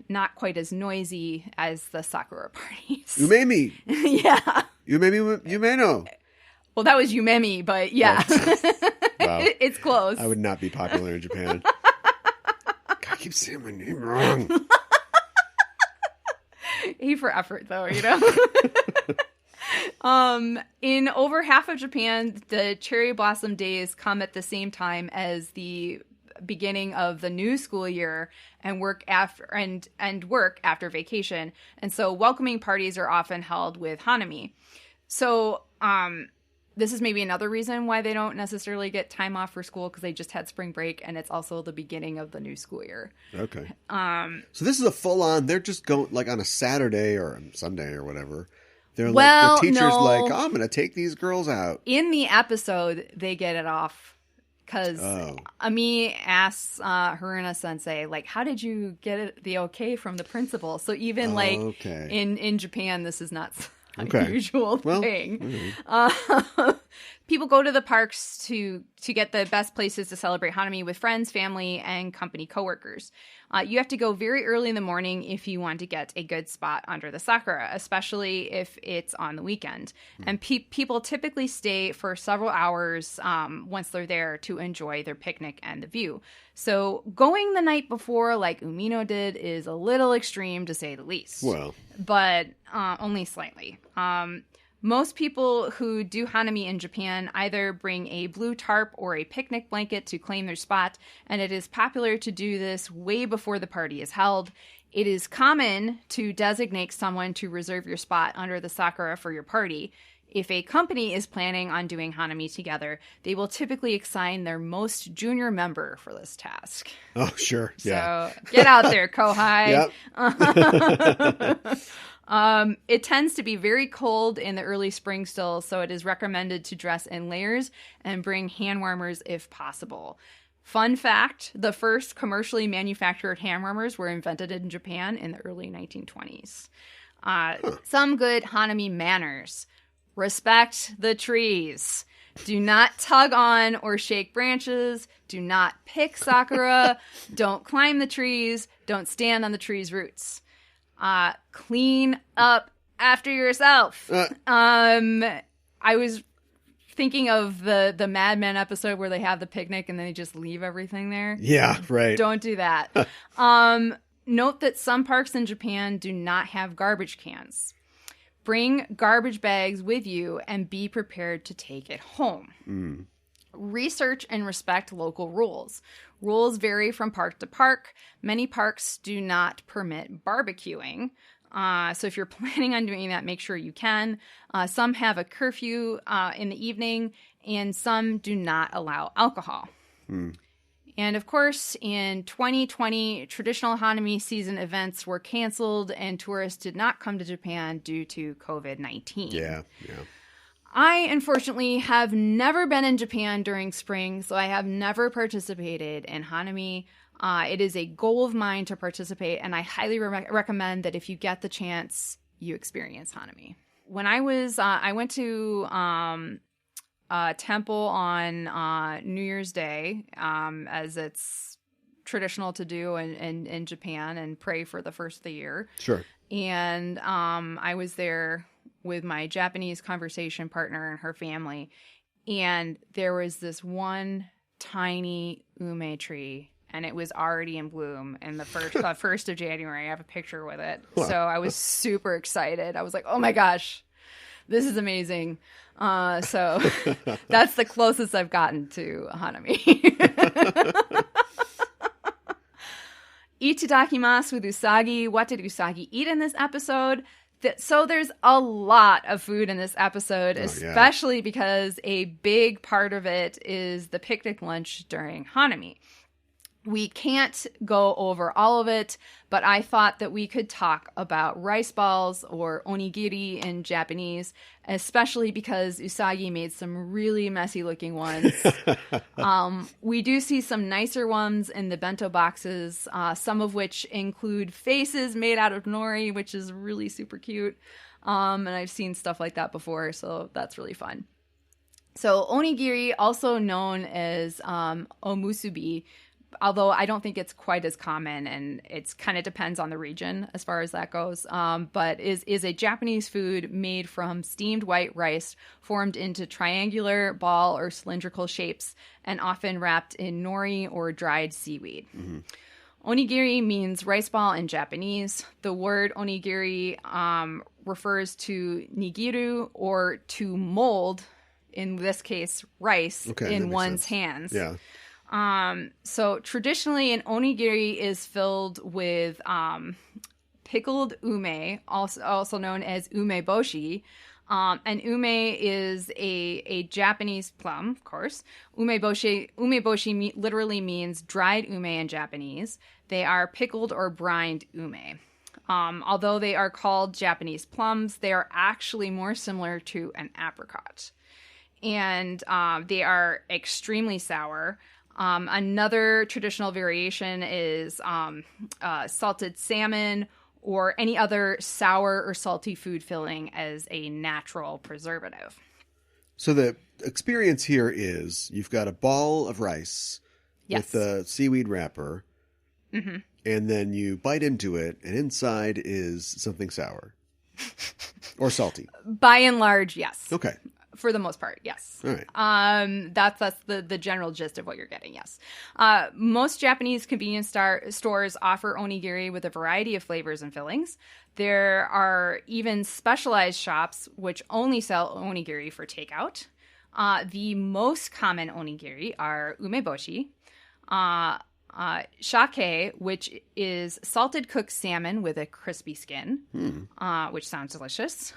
Speaker 1: not quite as noisy as the sakura parties.
Speaker 2: Umemi!
Speaker 1: Yeah.
Speaker 2: Umeno!
Speaker 1: Well, that was umemi, but yeah.
Speaker 2: Wow.
Speaker 1: It's close.
Speaker 2: I would not be popular in Japan. God, I keep saying my name wrong.
Speaker 1: A for effort, though, In over half of Japan, the cherry blossom days come at the same time as the beginning of the new school year and work after vacation. And so welcoming parties are often held with Hanami. So, this is maybe another reason why they don't necessarily get time off for school, because they just had spring break and it's also the beginning of the new school year.
Speaker 2: Okay. So this is a full-on, they're just going like on a Saturday or a Sunday or whatever. They're like, the teacher's like, I'm going to take these girls out.
Speaker 1: In the episode, they get it off because Ami asks Haruna Sensei, like, how did you get the okay from the principal? So even in Japan, this is not unusual thing. People go to the parks to get the best places to celebrate Hanami with friends, family, and company coworkers. You have to go very early in the morning if you want to get a good spot under the sakura, especially if it's on the weekend. And people typically stay for several hours once they're there to enjoy their picnic and the view. So going the night before, like Umino did, is a little extreme to say the least.
Speaker 2: Well,
Speaker 1: but only slightly. Most people who do Hanami in Japan either bring a blue tarp or a picnic blanket to claim their spot, and it is popular to do this way before the party is held. It is common to designate someone to reserve your spot under the sakura for your party. If a company is planning on doing Hanami together, they will typically assign their most junior member for this task.
Speaker 2: Oh, sure. Yeah.
Speaker 1: So get out there, Kohai.
Speaker 2: Yep.
Speaker 1: It tends to be very cold in the early spring still, so it is recommended to dress in layers and bring hand warmers if possible. Fun fact, the first commercially manufactured hand warmers were invented in Japan in the early 1920s. Some good Hanami manners. Respect the trees. Do not tug on or shake branches. Do not pick sakura. Don't climb the trees. Don't stand on the tree's roots. Clean up after yourself. I was thinking of the Mad Men episode where they have the picnic and then they just leave everything there.
Speaker 2: Yeah, right.
Speaker 1: Don't do that. Note that some parks in Japan do not have garbage cans. Bring garbage bags with you and be prepared to take it home. Research and respect local rules. Rules vary from park to park. Many parks do not permit barbecuing. So if you're planning on doing that, make sure you can. Some have a curfew in the evening, and some do not allow alcohol. And of course, in 2020, traditional Hanami season events were canceled and tourists did not come to Japan due to COVID-19.
Speaker 2: Yeah.
Speaker 1: I, unfortunately, have never been in Japan during spring, so I have never participated in Hanami. It is a goal of mine to participate, and I highly recommend that if you get the chance, you experience Hanami. When I went to a temple on New Year's Day, as it's traditional to do in Japan, and pray for the first of the year.
Speaker 2: Sure.
Speaker 1: And I was there with my Japanese conversation partner and her family, and there was this one tiny ume tree, and it was already in bloom in the first of January. I have a picture with it. So I was super excited. I was like, oh my gosh, this is amazing. So that's the closest I've gotten to Hanami. Itadakimasu with Usagi. What did Usagi eat in this episode? So there's a lot of food in this episode, especially because a big part of it is the picnic lunch during Hanami. We can't go over all of it, but I thought that we could talk about rice balls, or onigiri in Japanese, especially because Usagi made some really messy looking ones. We do see some nicer ones in the bento boxes, some of which include faces made out of nori, which is really super cute. And I've seen stuff like that before, so that's really fun. So onigiri, also known as omusubi, although I don't think it's quite as common, and it's kind of depends on the region as far as that goes, but is a Japanese food made from steamed white rice formed into triangular, ball, or cylindrical shapes, and often wrapped in nori or dried seaweed. Mm-hmm. Onigiri means rice ball in Japanese. The word onigiri refers to nigiru, or to mold, in this case, rice, in one's hands.
Speaker 2: Yeah.
Speaker 1: So traditionally an onigiri is filled with, pickled ume, also known as umeboshi. And ume is a Japanese plum, of course. Umeboshi literally means dried ume in Japanese. They are pickled or brined ume. Although they are called Japanese plums, they are actually more similar to an apricot. And, they are extremely sour. Another traditional variation is salted salmon or any other sour or salty food filling as a natural preservative.
Speaker 2: So the experience here is you've got a ball of rice with a seaweed wrapper, and then you bite into it, and inside is something sour or salty.
Speaker 1: By and large, yes.
Speaker 2: Okay.
Speaker 1: For the most part, yes.
Speaker 2: All right.
Speaker 1: That's the general gist of what you're getting, yes. Most Japanese convenience stores offer onigiri with a variety of flavors and fillings. There are even specialized shops which only sell onigiri for takeout. The most common onigiri are umeboshi, shake, which is salted cooked salmon with a crispy skin, which sounds delicious.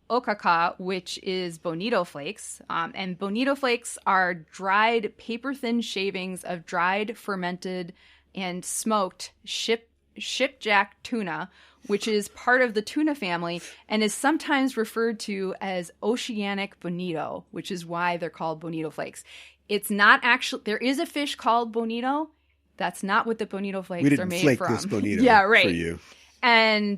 Speaker 1: Okaka, which is bonito flakes. And bonito flakes are dried, paper-thin shavings of dried, fermented, and smoked shipjack tuna, which is part of the tuna family and is sometimes referred to as oceanic bonito, which is why they're called bonito flakes. It's not actually... There is a fish called bonito. That's not what the bonito flakes are made from. We didn't flake
Speaker 2: this bonito
Speaker 1: yeah, right.
Speaker 2: for you.
Speaker 1: And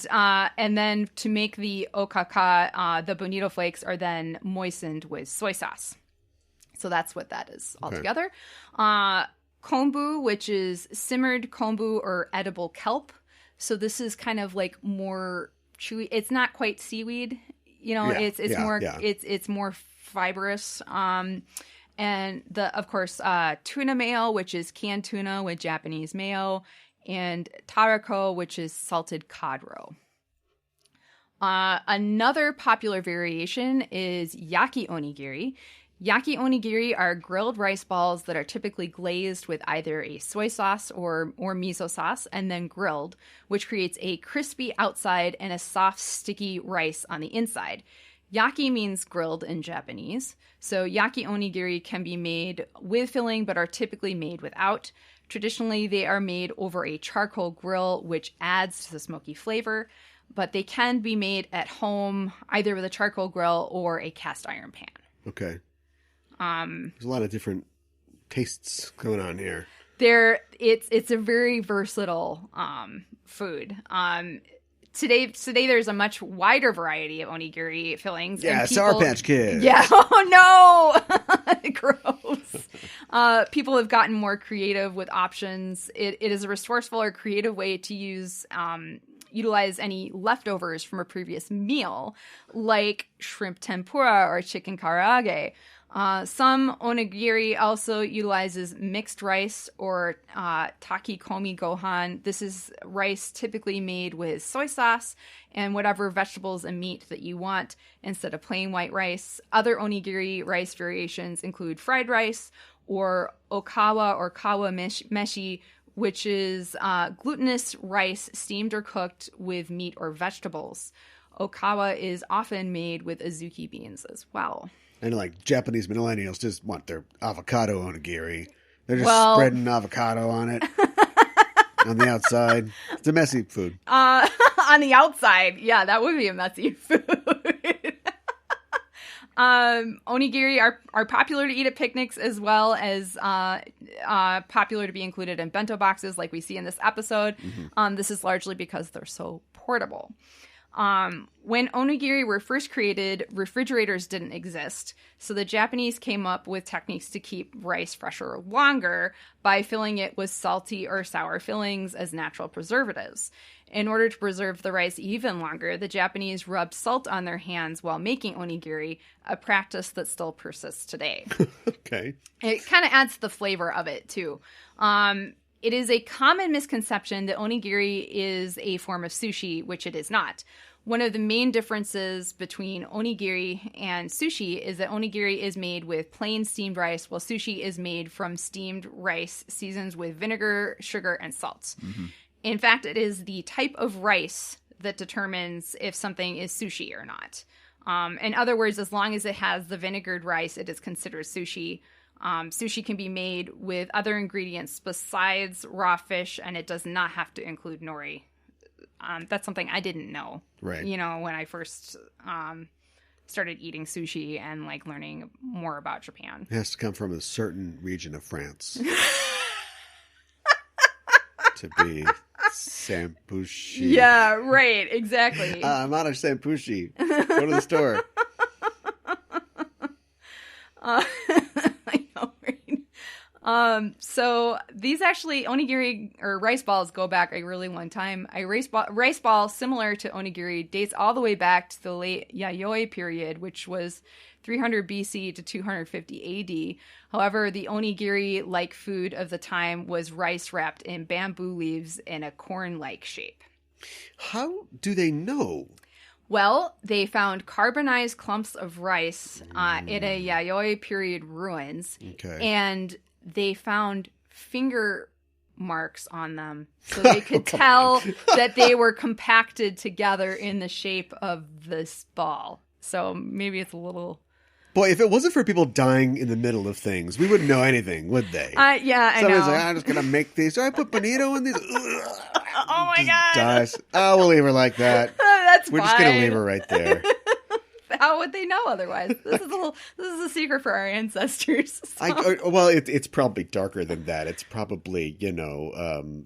Speaker 1: then to make the okaka, the bonito flakes are then moistened with soy sauce. So that's what that is altogether. Kombu, which is simmered kombu or edible kelp. So this is kind of like more chewy. It's not quite seaweed, it's more fibrous. And of course, tuna mayo, which is canned tuna with Japanese mayo. And tarako, which is salted cod roe. Another popular variation is yaki onigiri. Yaki onigiri are grilled rice balls that are typically glazed with either a soy sauce or miso sauce and then grilled, which creates a crispy outside and a soft, sticky rice on the inside. Yaki means grilled in Japanese. So yaki onigiri can be made with filling but are typically made without. Traditionally, they are made over a charcoal grill, which adds to the smoky flavor, but they can be made at home either with a charcoal grill or a cast iron pan. Okay.
Speaker 2: There's a lot of different tastes going on here.
Speaker 1: It's a very versatile food. Today there's a much wider variety of onigiri fillings.
Speaker 2: Yeah, Sour Patch Kids.
Speaker 1: Yeah. Oh no. Gross. People have gotten more creative with options. It is a resourceful or creative way to utilize any leftovers from a previous meal, like shrimp tempura or chicken karaage. Some onigiri also utilizes mixed rice or takikomi gohan. This is rice typically made with soy sauce and whatever vegetables and meat that you want instead of plain white rice. Other onigiri rice variations include fried rice or okawa or kawa meshi, which is glutinous rice steamed or cooked with meat or vegetables. Okawa is often made with azuki beans as well.
Speaker 2: And like Japanese millennials just want their avocado onigiri. They're just spreading avocado on it on the outside. It's a messy food.
Speaker 1: On the outside, yeah, that would be a messy food. Onigiri are popular to eat at picnics as well as popular to be included in bento boxes like we see in this episode. Mm-hmm. This is largely because they're so portable. When onigiri were first created, refrigerators didn't exist, so the Japanese came up with techniques to keep rice fresher longer by filling it with salty or sour fillings as natural preservatives. In order to preserve the rice even longer, the Japanese rubbed salt on their hands while making onigiri, a practice that still persists today.
Speaker 2: Okay.
Speaker 1: It kind of adds to the flavor of it, too. It is a common misconception that onigiri is a form of sushi, which it is not. One of the main differences between onigiri and sushi is that onigiri is made with plain steamed rice, while sushi is made from steamed rice seasoned with vinegar, sugar, and salt. Mm-hmm. In fact, it is the type of rice that determines if something is sushi or not. In other words, as long as it has the vinegared rice, it is considered sushi. Sushi can be made with other ingredients besides raw fish, and it does not have to include nori. That's something I didn't know.
Speaker 2: Right.
Speaker 1: You know, when I first started eating sushi and like learning more about Japan.
Speaker 2: It has to come from a certain region of France. To be sampushi.
Speaker 1: Yeah, right. Exactly.
Speaker 2: I'm out of sampushi. Go to the store.
Speaker 1: I know, right? So these actually, onigiri or rice balls go back a really long time. A rice ball similar to onigiri dates all the way back to the late Yayoi period, which was 300 BC to 250 AD. However, the onigiri-like food of the time was rice wrapped in bamboo leaves in a corn-like shape.
Speaker 2: How do they know?
Speaker 1: Well, they found carbonized clumps of rice in a Yayoi period ruins.
Speaker 2: Okay.
Speaker 1: And they found finger marks on them. So they could tell that they were compacted together in the shape of this ball. So maybe it's a little...
Speaker 2: Boy, if it wasn't for people dying in the middle of things, we wouldn't know anything, would they?
Speaker 1: Yeah, I know.
Speaker 2: Somebody's like, I'm just going to make these. So I put bonito in these.
Speaker 1: Oh my God.
Speaker 2: Dies. Oh, we'll leave her like that.
Speaker 1: That's
Speaker 2: We're
Speaker 1: fine.
Speaker 2: just going to leave her right there.
Speaker 1: How would they know otherwise? This is a secret for our ancestors. So.
Speaker 2: Well, it's probably darker than that. It's probably,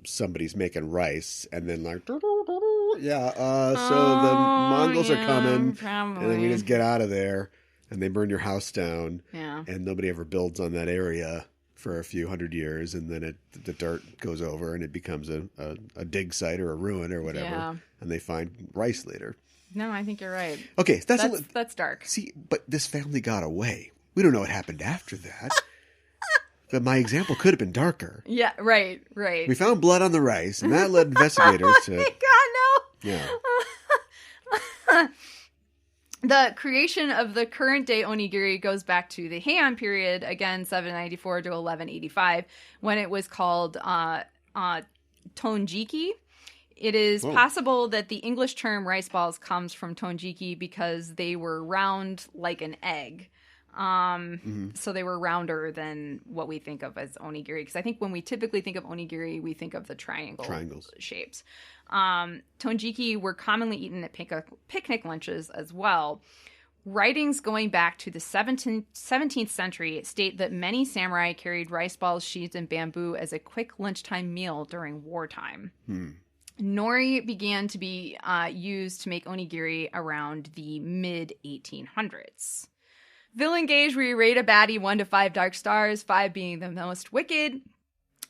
Speaker 2: somebody's making rice and then like, yeah, so the Mongols are coming.
Speaker 1: Probably.
Speaker 2: And then we just get out of there. And they burn your house down,
Speaker 1: yeah.
Speaker 2: And nobody ever builds on that area for a few hundred years, and then the dirt goes over, and it becomes a dig site or a ruin or whatever,
Speaker 1: yeah.
Speaker 2: And they find rice later.
Speaker 1: No, I think you're right.
Speaker 2: Okay,
Speaker 1: that's dark.
Speaker 2: See, but this family got away. We don't know what happened after that. But my example could have been darker.
Speaker 1: Yeah, right.
Speaker 2: We found blood on the rice, and that led investigators to...
Speaker 1: Oh my God, no!
Speaker 2: Yeah.
Speaker 1: The creation of the current day onigiri goes back to the Heian period, again 794 to 1185, when it was called tonjiki. It is possible that the English term rice balls comes from tonjiki because they were round like an egg. So they were rounder than what we think of as onigiri. Because I think when we typically think of onigiri, we think of the triangles shapes. Tonjiki were commonly eaten at picnic lunches as well. Writings going back to the 17th century state that many samurai carried rice balls sheathed in bamboo as a quick lunchtime meal during wartime. Nori began to be used to make onigiri around the mid-1800s. Villain gauge, we rate a baddie 1 to 5 dark stars, 5 being the most wicked.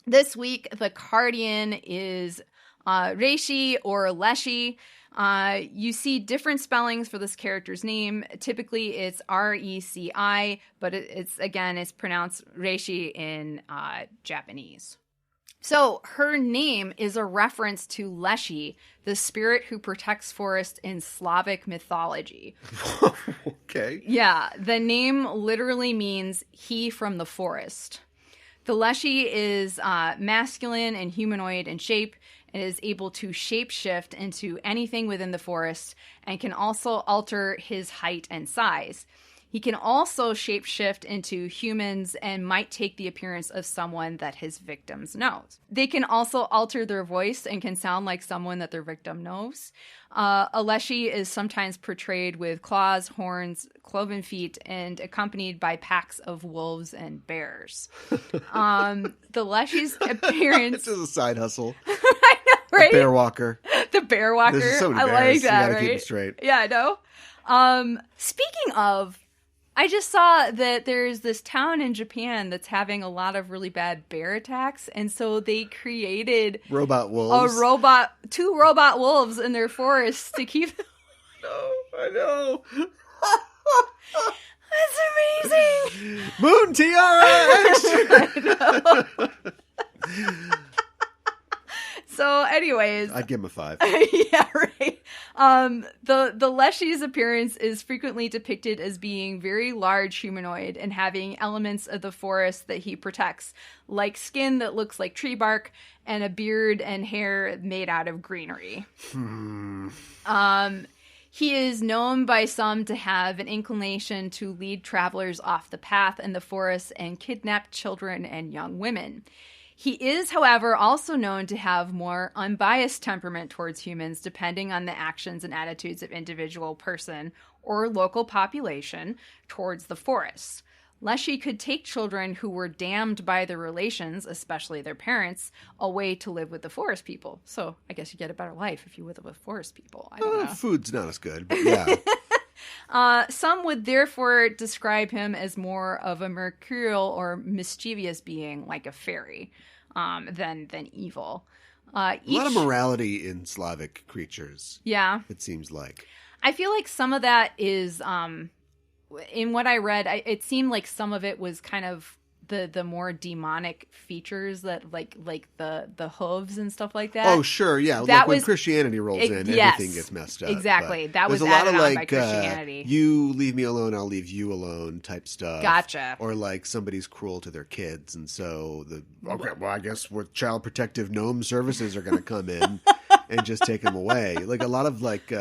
Speaker 1: This week, the Guardian is Reci or Leshy. You see different spellings for this character's name. Typically, it's Reci, but it's pronounced Reci in Japanese. So her name is a reference to Leshy, the spirit who protects forest in Slavic mythology.
Speaker 2: Okay.
Speaker 1: Yeah, the name literally means he from the forest. The Leshy is masculine and humanoid in shape and is able to shapeshift into anything within the forest and can also alter his height and size. He can also shapeshift into humans and might take the appearance of someone that his victims knows. They can also alter their voice and can sound like someone that their victim knows. A Leshy is sometimes portrayed with claws, horns, cloven feet, and accompanied by packs of wolves and bears. The Leshy's appearance...
Speaker 2: This is a side hustle.
Speaker 1: I know, right?
Speaker 2: A bear walker.
Speaker 1: The bear walker.
Speaker 2: There's so many bears.
Speaker 1: I like that,
Speaker 2: you gotta
Speaker 1: right?
Speaker 2: keep them straight.
Speaker 1: Yeah, I know. Speaking of... I just saw that there's this town in Japan that's having a lot of really bad bear attacks, and so they created
Speaker 2: robot wolves.
Speaker 1: Two robot wolves in their forests to keep them.
Speaker 2: I know.
Speaker 1: That's amazing.
Speaker 2: Moon Tiara extra.
Speaker 1: So, anyways,
Speaker 2: I'd give him a 5.
Speaker 1: Yeah, right. The Leshy's appearance is frequently depicted as being very large humanoid and having elements of the forest that he protects, like skin that looks like tree bark and a beard and hair made out of greenery. He is known by some to have an inclination to lead travelers off the path in the forest and kidnap children and young women. He is, however, also known to have more unbiased temperament towards humans, depending on the actions and attitudes of individual person or local population towards the forest. Leshy could take children who were damned by their relations, especially their parents, away to live with the forest people. So I guess you get a better life if you live with forest people. I don't know.
Speaker 2: Food's not as good, but yeah.
Speaker 1: Some would therefore describe him as more of a mercurial or mischievous being, like a fairy, than evil.
Speaker 2: A lot of morality in Slavic creatures.
Speaker 1: Yeah.
Speaker 2: It seems like.
Speaker 1: I feel like some of that is, in what I read, it seemed like some of it was kind of the more demonic features that like the hooves and stuff like that.
Speaker 2: Oh, sure, yeah.
Speaker 1: That
Speaker 2: like when Christianity rolls in, everything gets messed up.
Speaker 1: Exactly. That was
Speaker 2: a lot
Speaker 1: added
Speaker 2: of
Speaker 1: on by Christianity.
Speaker 2: You leave me alone, I'll leave you alone type stuff.
Speaker 1: Gotcha.
Speaker 2: Or like somebody's cruel to their kids, and so I guess child protective gnome services are going to come in and just take them away. Like a lot of like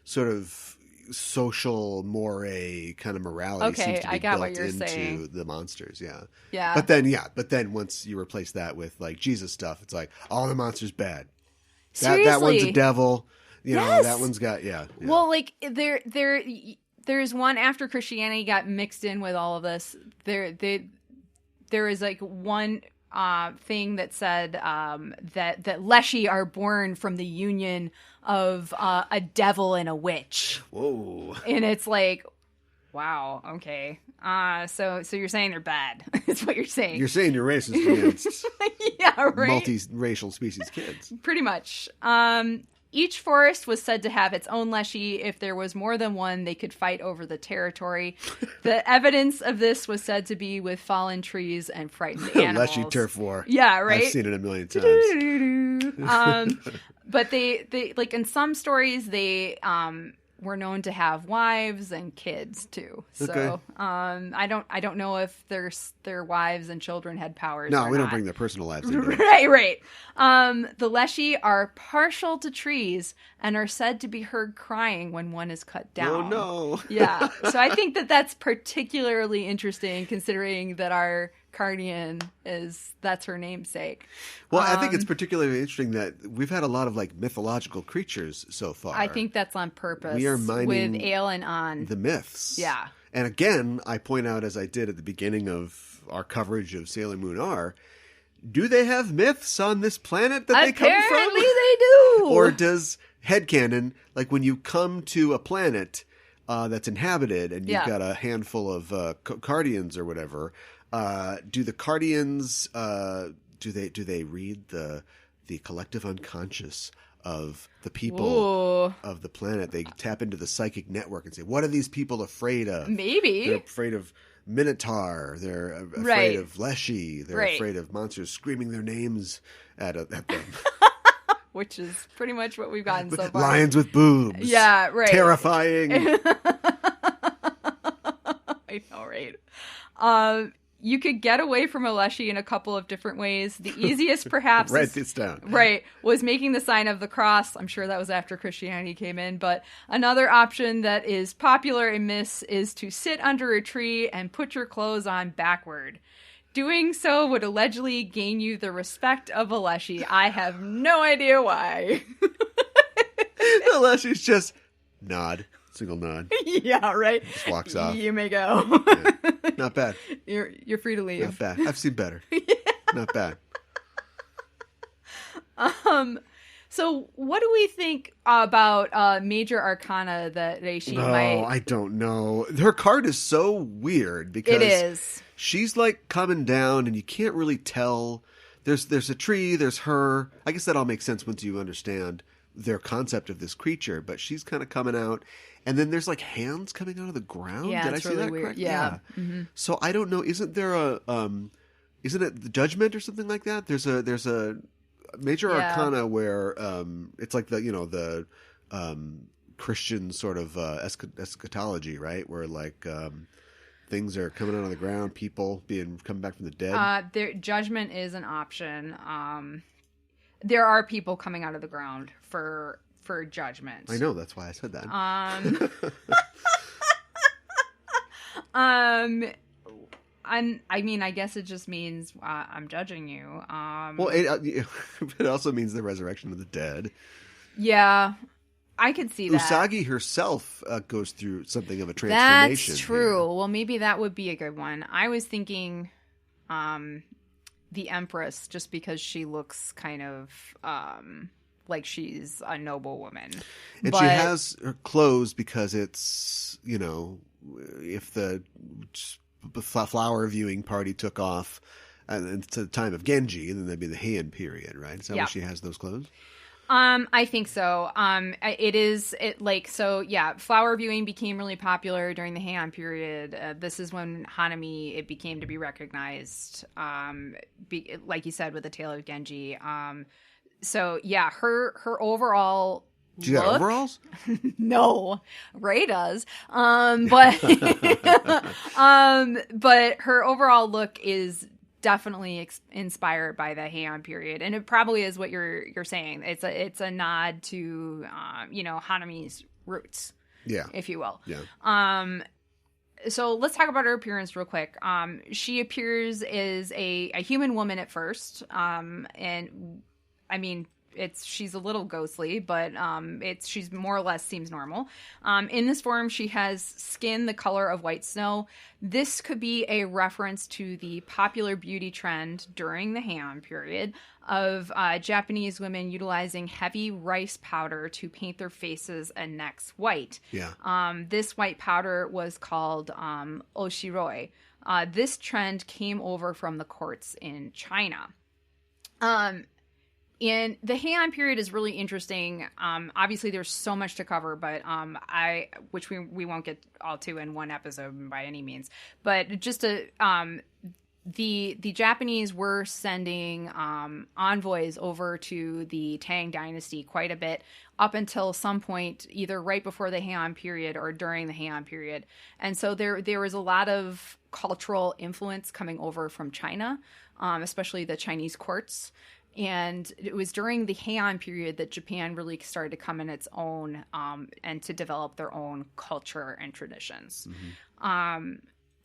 Speaker 2: sort of social moray kind of morality seems to be built into the monsters. Yeah. But then once you replace that with like Jesus stuff, it's like all the monsters bad. That one's a devil. You know, that one's got Well,
Speaker 1: like there's one after Christianity got mixed in with all of this. There is like one thing that said that Leshy are born from the union of a devil and a witch.
Speaker 2: Whoa.
Speaker 1: And it's like, wow, okay. So you're saying they're bad. Is what you're saying.
Speaker 2: You're saying you're racist against
Speaker 1: right?
Speaker 2: Multi-racial species kids.
Speaker 1: Pretty much. Each forest was said to have its own Leshy. If there was more than one, they could fight over the territory. The evidence of this was said to be with fallen trees and frightened animals.
Speaker 2: Leshy turf war.
Speaker 1: Yeah, right?
Speaker 2: I've seen it a million times.
Speaker 1: But they like in some stories, they were known to have wives and kids too. So
Speaker 2: okay.
Speaker 1: I don't know if their wives and children had powers.
Speaker 2: No,
Speaker 1: or
Speaker 2: we
Speaker 1: not.
Speaker 2: don't bring their personal lives into it.
Speaker 1: Right. The Leshy are partial to trees and are said to be heard crying when one is cut down.
Speaker 2: Oh no.
Speaker 1: Yeah. So I think that's particularly interesting considering that our Cardian that's her namesake.
Speaker 2: Well, I think it's particularly interesting that we've had a lot of like mythological creatures so far.
Speaker 1: I think that's on purpose.
Speaker 2: We are mining
Speaker 1: with Ale and On
Speaker 2: the myths.
Speaker 1: Yeah.
Speaker 2: And again, I point out, as I did at the beginning of our coverage of Sailor Moon R, do they have myths on this planet that they come from?
Speaker 1: Apparently they do.
Speaker 2: Or does headcanon, like when you come to a planet that's inhabited and you've got a handful of Cardians or whatever, do the Cardians do they read the collective unconscious of the people of the planet? They tap into the psychic network and say, what are these people afraid of?
Speaker 1: Maybe
Speaker 2: they're afraid of Minotaur. They're afraid of Leshy. They're afraid of monsters screaming their names at them.
Speaker 1: Which is pretty much what we've gotten so far.
Speaker 2: Lions with boobs.
Speaker 1: Yeah, right.
Speaker 2: Terrifying.
Speaker 1: I know, right? You could get away from a Leshy in a couple of different ways. The easiest, perhaps,
Speaker 2: write this down.
Speaker 1: Right, was making the sign of the cross. I'm sure that was after Christianity came in. But another option that is popular in myths is to sit under a tree and put your clothes on backward. Doing so would allegedly gain you the respect of a Leshy. I have no idea why.
Speaker 2: The Leshy's just nod. Single nod.
Speaker 1: Yeah, right.
Speaker 2: Just walks off.
Speaker 1: You may go.
Speaker 2: Yeah. Not bad.
Speaker 1: You're free to leave.
Speaker 2: Not bad. I've seen better.
Speaker 1: Yeah.
Speaker 2: Not bad.
Speaker 1: So what do we think about major arcana that Reci might...
Speaker 2: I don't know. Her card is so weird because
Speaker 1: it is.
Speaker 2: She's like coming down and you can't really tell. There's a tree, there's her. I guess that all makes sense once you understand their concept of this creature, but she's kind of coming out. And then there's like hands coming out of the ground.
Speaker 1: Yeah,
Speaker 2: Did
Speaker 1: it's
Speaker 2: I see
Speaker 1: really
Speaker 2: that
Speaker 1: weird.
Speaker 2: correct?
Speaker 1: Yeah. Mm-hmm.
Speaker 2: So I don't know. Isn't there isn't it the Judgment or something like that? There's a major arcana where it's like the Christian sort of eschatology, right? Where like things are coming out of the ground, people coming back from the dead.
Speaker 1: Judgment is an option. There are people coming out of the ground for judgment.
Speaker 2: I know, that's why I said that.
Speaker 1: I mean, I guess it just means I'm judging you.
Speaker 2: Well, it also means the resurrection of the dead.
Speaker 1: Yeah, I could see that.
Speaker 2: Usagi herself goes through something of a transformation.
Speaker 1: That's true. Here. Well, maybe that would be a good one. I was thinking the Empress, just because she looks kind of like she's a noble woman.
Speaker 2: And she has her clothes because it's, if the flower viewing party took off it's the time of Genji, then that'd be the Heian period, right? Is that why she has those clothes?
Speaker 1: I think so. Flower viewing became really popular during the Heian period. This is when Hanami, it became to be recognized, like you said, with the Tale of Genji. Her overall
Speaker 2: Do you got overalls?
Speaker 1: No, Ray does. But her overall look is definitely inspired by the Heian period, and it probably is what you're saying. It's a nod to Hanami's roots, if you will. So let's talk about her appearance real quick. She appears as a human woman at first, and I mean, she's a little ghostly, but she's more or less seems normal. In this form, she has skin the color of white snow. This could be a reference to the popular beauty trend during the Heian period of Japanese women utilizing heavy rice powder to paint their faces and necks white. This white powder was called oshiroi. This trend came over from the courts in China. And the Heian period is really interesting. Obviously, there's so much to cover, but which we won't get all to in one episode by any means. But just the Japanese were sending envoys over to the Tang Dynasty quite a bit up until some point, either right before the Heian period or during the Heian period. And so there was a lot of cultural influence coming over from China, especially the Chinese courts. And it was during the Heian period that Japan really started to come in its own and to develop their own culture and traditions.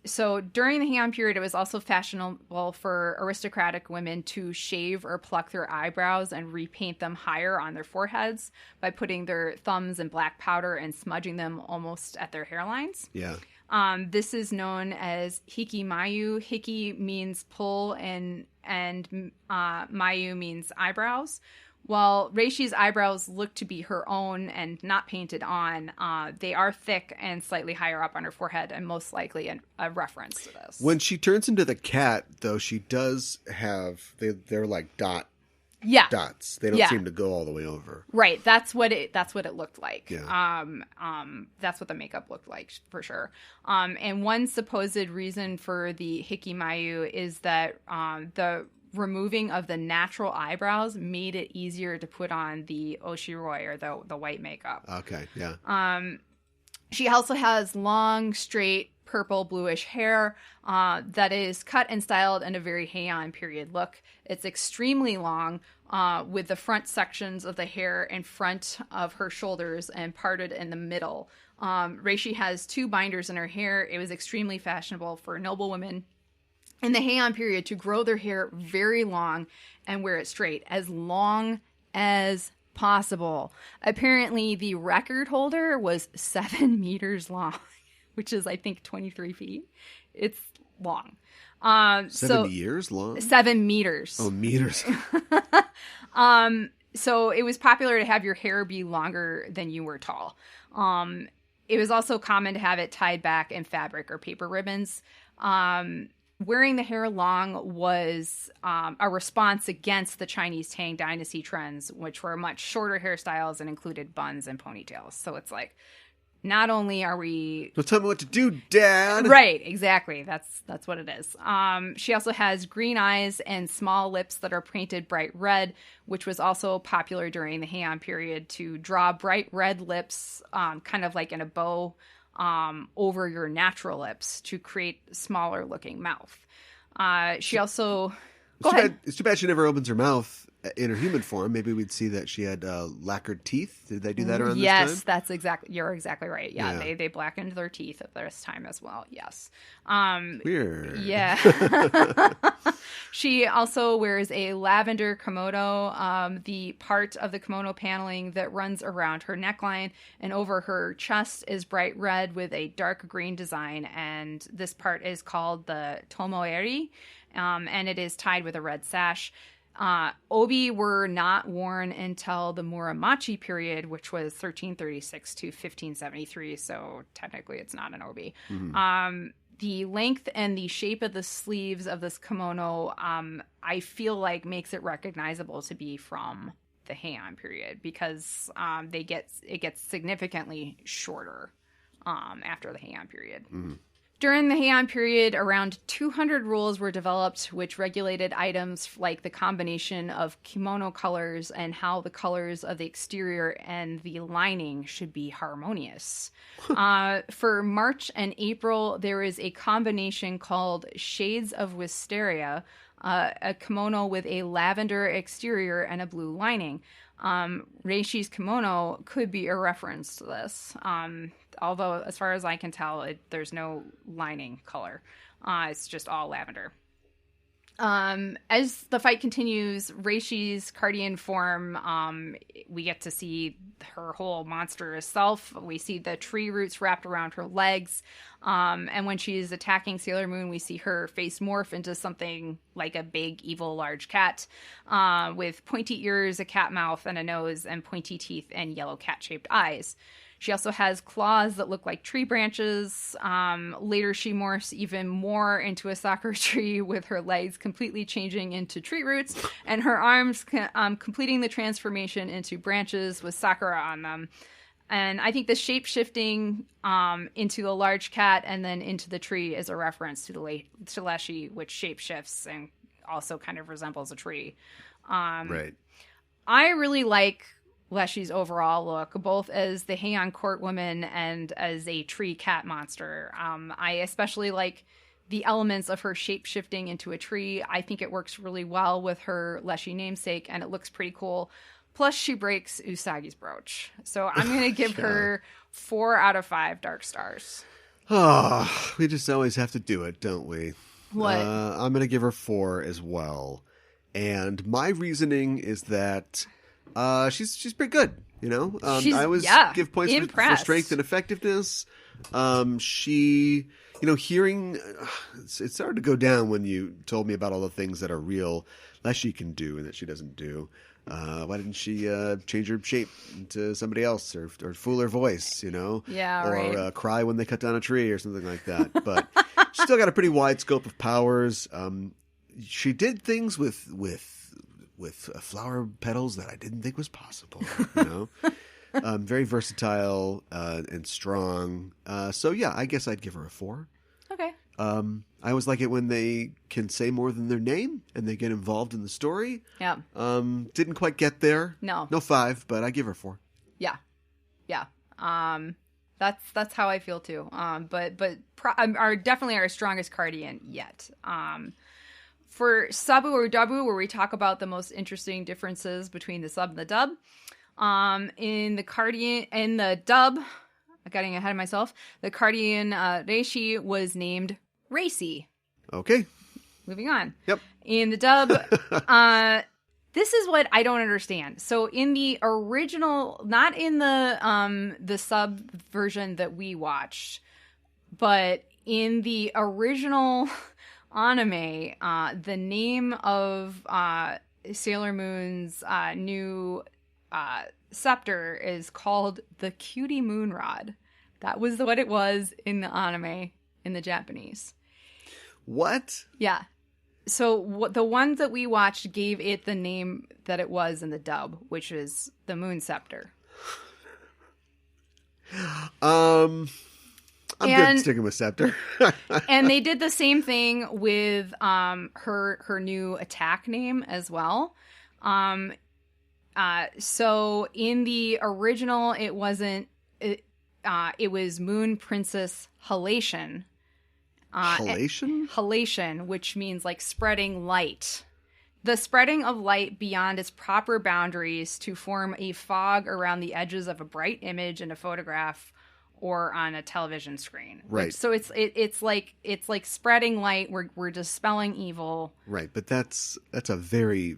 Speaker 1: So during the Heian period, it was also fashionable for aristocratic women to shave or pluck their eyebrows and repaint them higher on their foreheads by putting their thumbs in black powder and smudging them almost at their hairlines. This is known as hikimayu. Hiki means pull and mayu means eyebrows. While Reishi's eyebrows look to be her own and not painted on, they are thick and slightly higher up on her forehead, and most likely a reference to this.
Speaker 2: When she turns into the cat, though, she does have they're like dots. They don't seem to go all the way over.
Speaker 1: Right. That's what it looked like. That's what the makeup looked like for sure. And one supposed reason for the hikimayu is that the removing of the natural eyebrows made it easier to put on the oshiroi, or the white makeup.
Speaker 2: Okay. Yeah.
Speaker 1: She also has long, straight, purple bluish hair that is cut and styled in a very Heian period look. It's extremely long, with the front sections of the hair in front of her shoulders and parted in the middle. Reishi has 2 binders in her hair. It was extremely fashionable for noble women in the Heian period to grow their hair very long and wear it straight, as long as possible. Apparently, the record holder was 7 meters long, which is, I think, 23 feet. It's long.
Speaker 2: 7 years long?
Speaker 1: 7 meters.
Speaker 2: Oh, meters.
Speaker 1: So it was popular to have your hair be longer than you were tall. It was also common to have it tied back in fabric or paper ribbons. Wearing the hair long was a response against the Chinese Tang Dynasty trends, which were much shorter hairstyles and included buns and ponytails. So it's like, not only are we...
Speaker 2: Don't tell me what to do, Dad!
Speaker 1: Right, exactly. That's what it is. She also has green eyes and small lips that are painted bright red, which was also popular during the Heian period to draw bright red lips, kind of like in a bow, over your natural lips to create smaller looking mouth. She also...
Speaker 2: It's too bad she never opens her mouth in her human form. Maybe we'd see that she had lacquered teeth. Did they do that around this time?
Speaker 1: Yes, you're exactly right. Yeah. They blackened their teeth at this time as well. Yes.
Speaker 2: Weird.
Speaker 1: Yeah. She also wears a lavender kimono, the part of the kimono paneling that runs around her neckline and over her chest is bright red with a dark green design, and this part is called the tomoeri, and it is tied with a red sash. Obi were not worn until the Muromachi period, which was 1336 to 1573. So technically, it's not an obi. Mm-hmm. The length and the shape of the sleeves of this kimono, I feel like makes it recognizable to be from the Heian period because it gets significantly shorter after the Heian period. Mm-hmm. During the Heian period, around 200 rules were developed which regulated items like the combination of kimono colors and how the colors of the exterior and the lining should be harmonious. For March and April, there is a combination called Shades of Wisteria, a kimono with a lavender exterior and a blue lining. Reishi's kimono could be a reference to this. Although, as far as I can tell, there's no lining color. It's just all lavender. As the fight continues, Reishi's Cardian form, we get to see her whole monstrous self. We see the tree roots wrapped around her legs. And when she's attacking Sailor Moon, we see her face morph into something like a big, evil, large cat with pointy ears, a cat mouth, and a nose, and pointy teeth and yellow cat-shaped eyes. She also has claws that look like tree branches. Later, she morphs even more into a sakura tree with her legs completely changing into tree roots and her arms completing the transformation into branches with sakura on them. And I think the shape-shifting into a large cat and then into the tree is a reference to Leshy, which shape-shifts and also kind of resembles a tree.
Speaker 2: Right.
Speaker 1: I really like Leshy's overall look, both as the Heian court woman and as a tree cat monster. I especially like the elements of her shape-shifting into a tree. I think it works really well with her Leshy namesake, and it looks pretty cool. Plus, she breaks Usagi's brooch. So I'm going to give her 4 out of 5 dark stars.
Speaker 2: Oh, we just always have to do it, don't we?
Speaker 1: What?
Speaker 2: I'm going to give her 4 as well. And my reasoning is that she's pretty good, you know? I always give points for strength and effectiveness. She, you know, hearing... It's hard to go down when you told me about all the things that are real Leshy can do and that she doesn't do. Why didn't she change her shape into somebody else or fool her voice, you know?
Speaker 1: Yeah,
Speaker 2: or cry when they cut down a tree or something like that. But she's still got a pretty wide scope of powers. She did things with flower petals that I didn't think was possible, you know? Very versatile and strong. So, yeah, I guess I'd give her a 4.
Speaker 1: Okay.
Speaker 2: I always like it when they can say more than their name and they get involved in the story.
Speaker 1: Yeah.
Speaker 2: Didn't quite get there.
Speaker 1: No.
Speaker 2: No 5, but I give her 4.
Speaker 1: Yeah. Yeah. That's how I feel too. But are definitely our strongest Cardian yet. For Sabu or Dabu, where we talk about the most interesting differences between the sub and the dub. In the dub, I'm getting ahead of myself. The Cardian Reishi was named Reci.
Speaker 2: Okay.
Speaker 1: Moving on.
Speaker 2: Yep.
Speaker 1: In the dub, this is what I don't understand. So in the original, not in the sub version that we watched, but in the original anime, the name of Sailor Moon's new scepter is called the Cutie Moon Rod. That was what it was in the anime in the Japanese.
Speaker 2: What?
Speaker 1: Yeah. So the ones that we watched gave it the name that it was in the dub, which is the Moon Scepter.
Speaker 2: I'm good sticking with Scepter.
Speaker 1: And they did the same thing with her new attack name as well. So in the original, it wasn't. It was Moon Princess Halation.
Speaker 2: Halation?
Speaker 1: Halation, which means like spreading light. The spreading of light beyond its proper boundaries to form a fog around the edges of a bright image in a photograph or on a television screen.
Speaker 2: Right.
Speaker 1: So it's like spreading light. We're dispelling evil.
Speaker 2: Right, but that's a very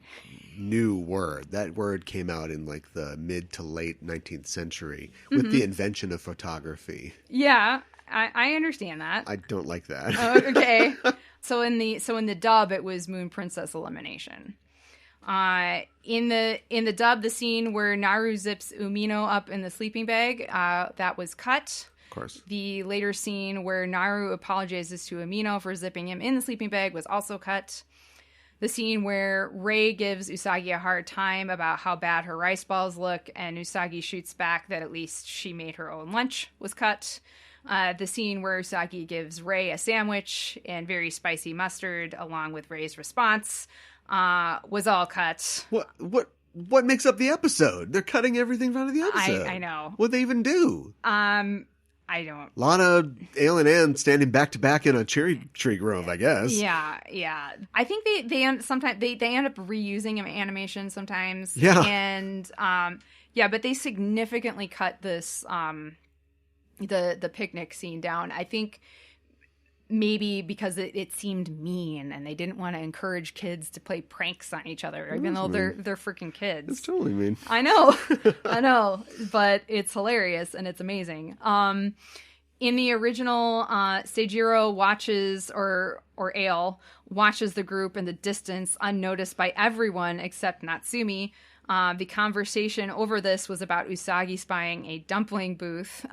Speaker 2: new word. That word came out in like the mid to late 19th century with the invention of photography.
Speaker 1: Yeah, I understand that.
Speaker 2: I don't like that.
Speaker 1: Oh, okay. So in the dub, it was Moon Princess Elimination. In the dub, the scene where Naru zips Umino up in the sleeping bag, that was cut.
Speaker 2: Of course.
Speaker 1: The later scene where Naru apologizes to Umino for zipping him in the sleeping bag was also cut. The scene where Rei gives Usagi a hard time about how bad her rice balls look, and Usagi shoots back that at least she made her own lunch was cut. The scene where Usagi gives Rei a sandwich and very spicy mustard, along with Rei's response, was all cut.
Speaker 2: What makes up the episode? They're cutting everything out of the episode.
Speaker 1: I know.
Speaker 2: What'd they even do?
Speaker 1: I don't.
Speaker 2: Lana, Ale, and Ann standing back to back in a cherry tree grove, I guess.
Speaker 1: Yeah. I think they sometimes they end up reusing animation sometimes.
Speaker 2: Yeah.
Speaker 1: And but they significantly cut this the picnic scene down. I think maybe because it seemed mean and they didn't want to encourage kids to play pranks on each other, even though they're freaking kids.
Speaker 2: It's totally mean.
Speaker 1: I know, but it's hilarious and it's amazing. In the original, Seijiro watches or Ale watches the group in the distance, unnoticed by everyone except Natsumi. The conversation over this was about Usagi spying a dumpling booth.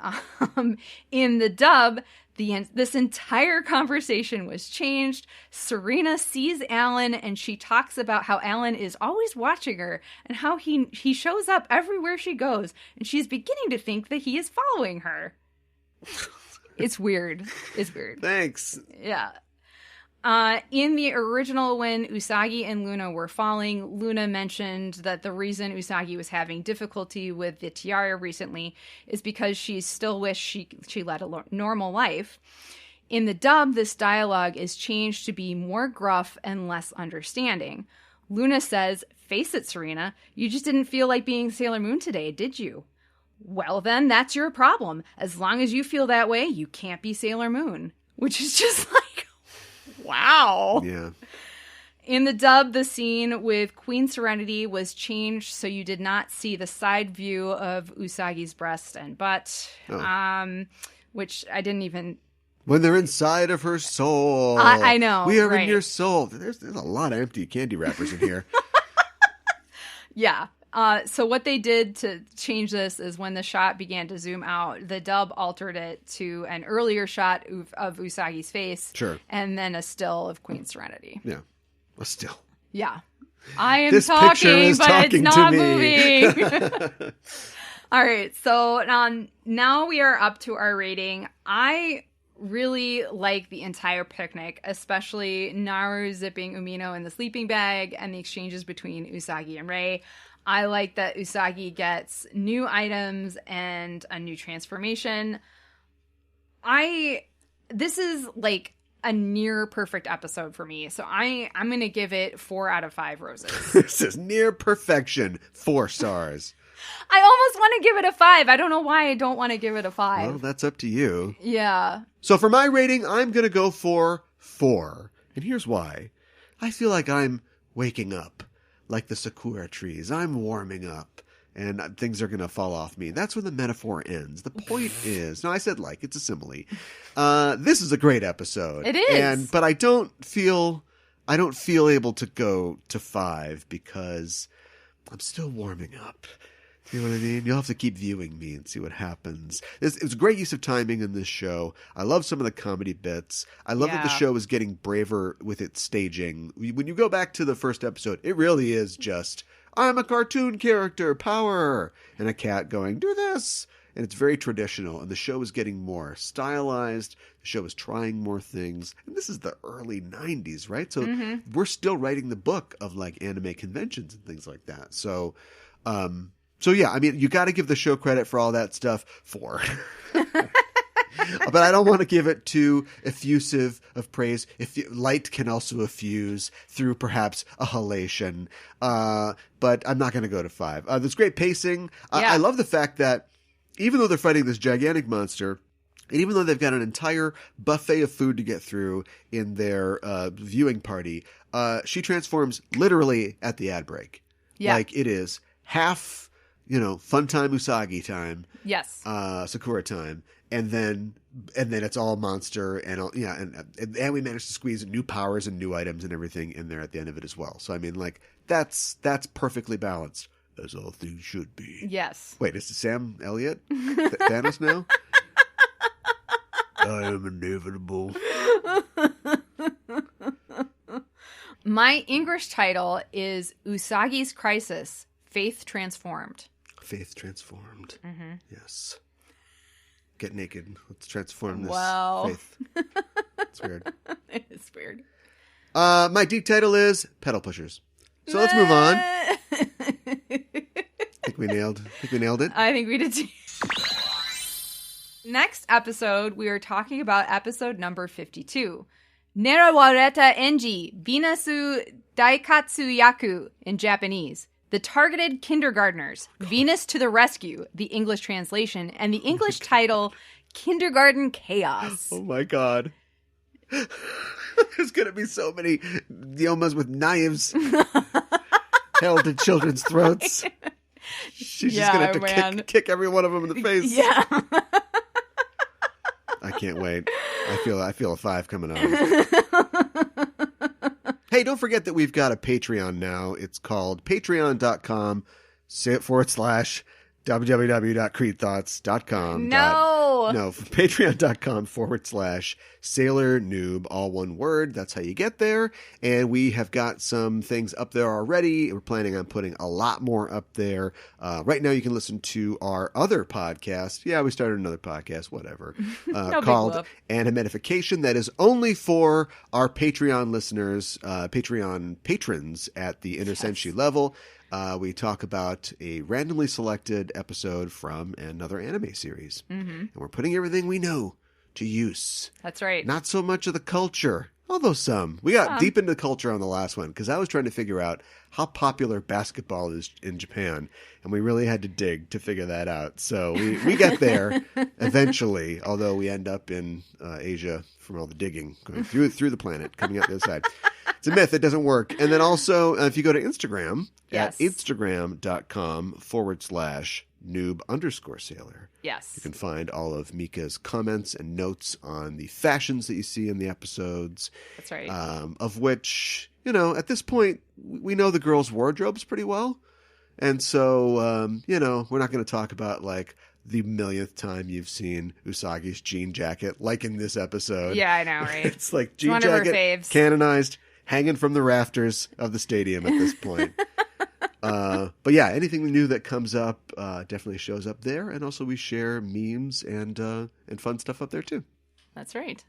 Speaker 1: In the dub, this entire conversation was changed. Serena sees Alan and she talks about how Alan is always watching her and how he shows up everywhere she goes, and she's beginning to think that he is following her. It's weird.
Speaker 2: Thanks.
Speaker 1: Yeah. In the original, when Usagi and Luna were falling, Luna mentioned that the reason Usagi was having difficulty with the tiara recently is because she still wished she led a normal life. In the dub, this dialogue is changed to be more gruff and less understanding. Luna says, "Face it, Serena, you just didn't feel like being Sailor Moon today, did you? Well then, that's your problem. As long as you feel that way, you can't be Sailor Moon." Which is just like... wow.
Speaker 2: Yeah.
Speaker 1: In the dub, the scene with Queen Serenity was changed so you did not see the side view of Usagi's breast and butt, which I didn't even...
Speaker 2: When they're inside of her soul.
Speaker 1: I know.
Speaker 2: We are
Speaker 1: right.
Speaker 2: in your soul. There's a lot of empty candy wrappers in here.
Speaker 1: Yeah. So what they did to change this is when the shot began to zoom out, the dub altered it to an earlier shot of Usagi's face.
Speaker 2: Sure.
Speaker 1: And then a still of Queen Serenity.
Speaker 2: Yeah. A still.
Speaker 1: Yeah. I am
Speaker 2: this
Speaker 1: talking,
Speaker 2: picture is
Speaker 1: but
Speaker 2: talking
Speaker 1: it's not
Speaker 2: to
Speaker 1: moving. All right. So now we are up to our rating. I really like the entire picnic, especially Naru zipping Umino in the sleeping bag and the exchanges between Usagi and Rei. I like that Usagi gets new items and a new transformation. This is like a near perfect episode for me. So I'm going to give it 4 out of 5 roses.
Speaker 2: This is near perfection. 4 stars.
Speaker 1: I almost want to give it a 5. I don't know why I don't want to give it a 5.
Speaker 2: Well, that's up to you.
Speaker 1: Yeah.
Speaker 2: So for my rating, I'm going to go for 4. And here's why. I feel like I'm waking up. Like the Sakura trees. I'm warming up. And things are going to fall off me. That's where the metaphor ends. The point is... No, I said like. It's a simile. This is a great episode.
Speaker 1: It is.
Speaker 2: But I don't feel able to go to 5 because I'm still warming up. You know what I mean? You'll have to keep viewing me and see what happens. It was a great use of timing in this show. I love some of the comedy bits. I love that the show is getting braver with its staging. When you go back to the first episode, it really is just, I'm a cartoon character, power, and a cat going, do this. And it's very traditional, and the show is getting more stylized. The show is trying more things. And this is the early 90s, right? So we're still writing the book of like anime conventions and things like that. So yeah, I mean, you got to give the show credit for all that stuff. 4. But I don't want to give it too effusive of praise. Light can also effuse through perhaps a halation. But I'm not going to go to 5. There's great pacing. I love the fact that even though they're fighting this gigantic monster, and even though they've got an entire buffet of food to get through in their viewing party, she transforms literally at the ad break.
Speaker 1: Yeah.
Speaker 2: Like it is half... fun time Usagi time.
Speaker 1: Yes.
Speaker 2: Sakura time. and then it's all monster, and and we managed to squeeze new powers and new items and everything in there at the end of it as well. So I mean, like that's perfectly balanced, as all things should be.
Speaker 1: Yes.
Speaker 2: Wait, is it Sam Elliott Thanos now? I am inevitable.
Speaker 1: My English title is Usagi's Crisis: Faith Transformed.
Speaker 2: Faith Transformed.
Speaker 1: Mm-hmm.
Speaker 2: Yes. Get naked. Let's transform this faith. It's weird.
Speaker 1: It is weird.
Speaker 2: My deep title is Pedal Pushers. So let's move on. I think we nailed it.
Speaker 1: I think we did too. Next episode, we are talking about episode number 52. Nerawareta Enji Venasu Daikatsu Yaku in Japanese. The Targeted Kindergartners. Venus to the Rescue, the English translation, and the English title, Kindergarten Chaos.
Speaker 2: Oh my god. There's going to be so many Diomas with knives held to children's throats. She's just going to have to kick every one of them in the face.
Speaker 1: Yeah.
Speaker 2: I can't wait. I feel a 5 coming on. Hey, don't forget that we've got a Patreon now. It's called patreon.com/www.creedthoughts.com. No, patreon.com/Sailor Noob, all one word. That's how you get there. And we have got some things up there already. We're planning on putting a lot more up there. Right now you can listen to our other podcast. Yeah, we started another podcast, whatever, called Animedification. That is only for our Patreon listeners, Patreon patrons at the Inner Senshi level. We talk about a randomly selected episode from another anime series. Mm-hmm. And we're putting everything we know to use.
Speaker 1: That's right.
Speaker 2: Not so much of the culture, although some. We got deep into culture on the last one because I was trying to figure out how popular basketball is in Japan. And we really had to dig to figure that out. So we get there eventually, although we end up in Asia from all the digging, going through the planet, coming out the other side. It's a myth. It doesn't work. And then also, if you go to Instagram, at Instagram.com/noob_sailor.
Speaker 1: Yes.
Speaker 2: You can find all of Mika's comments and notes on the fashions that you see in the episodes.
Speaker 1: That's right.
Speaker 2: Of which, at this point, we know the girls' wardrobes pretty well. And so, we're not going to talk about, like, the millionth time you've seen Usagi's jean jacket, like in this episode.
Speaker 1: Yeah, I know, right?
Speaker 2: It's like jean jacket, canonized, hanging from the rafters of the stadium at this point. But yeah, anything new that comes up definitely shows up there. And also we share memes and fun stuff up there too.
Speaker 1: That's right.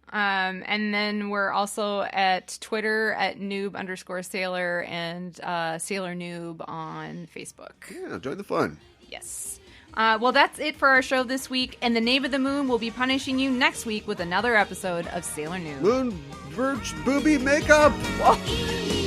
Speaker 1: And then we're also at Twitter at noob_sailor and Sailor Noob on Facebook.
Speaker 2: Yeah, join the fun.
Speaker 1: Yes. Well, that's it for our show this week. And the Name of the Moon will be punishing you next week with another episode of Sailor Noob.
Speaker 2: Moon Birch Booby Makeup! Whoa.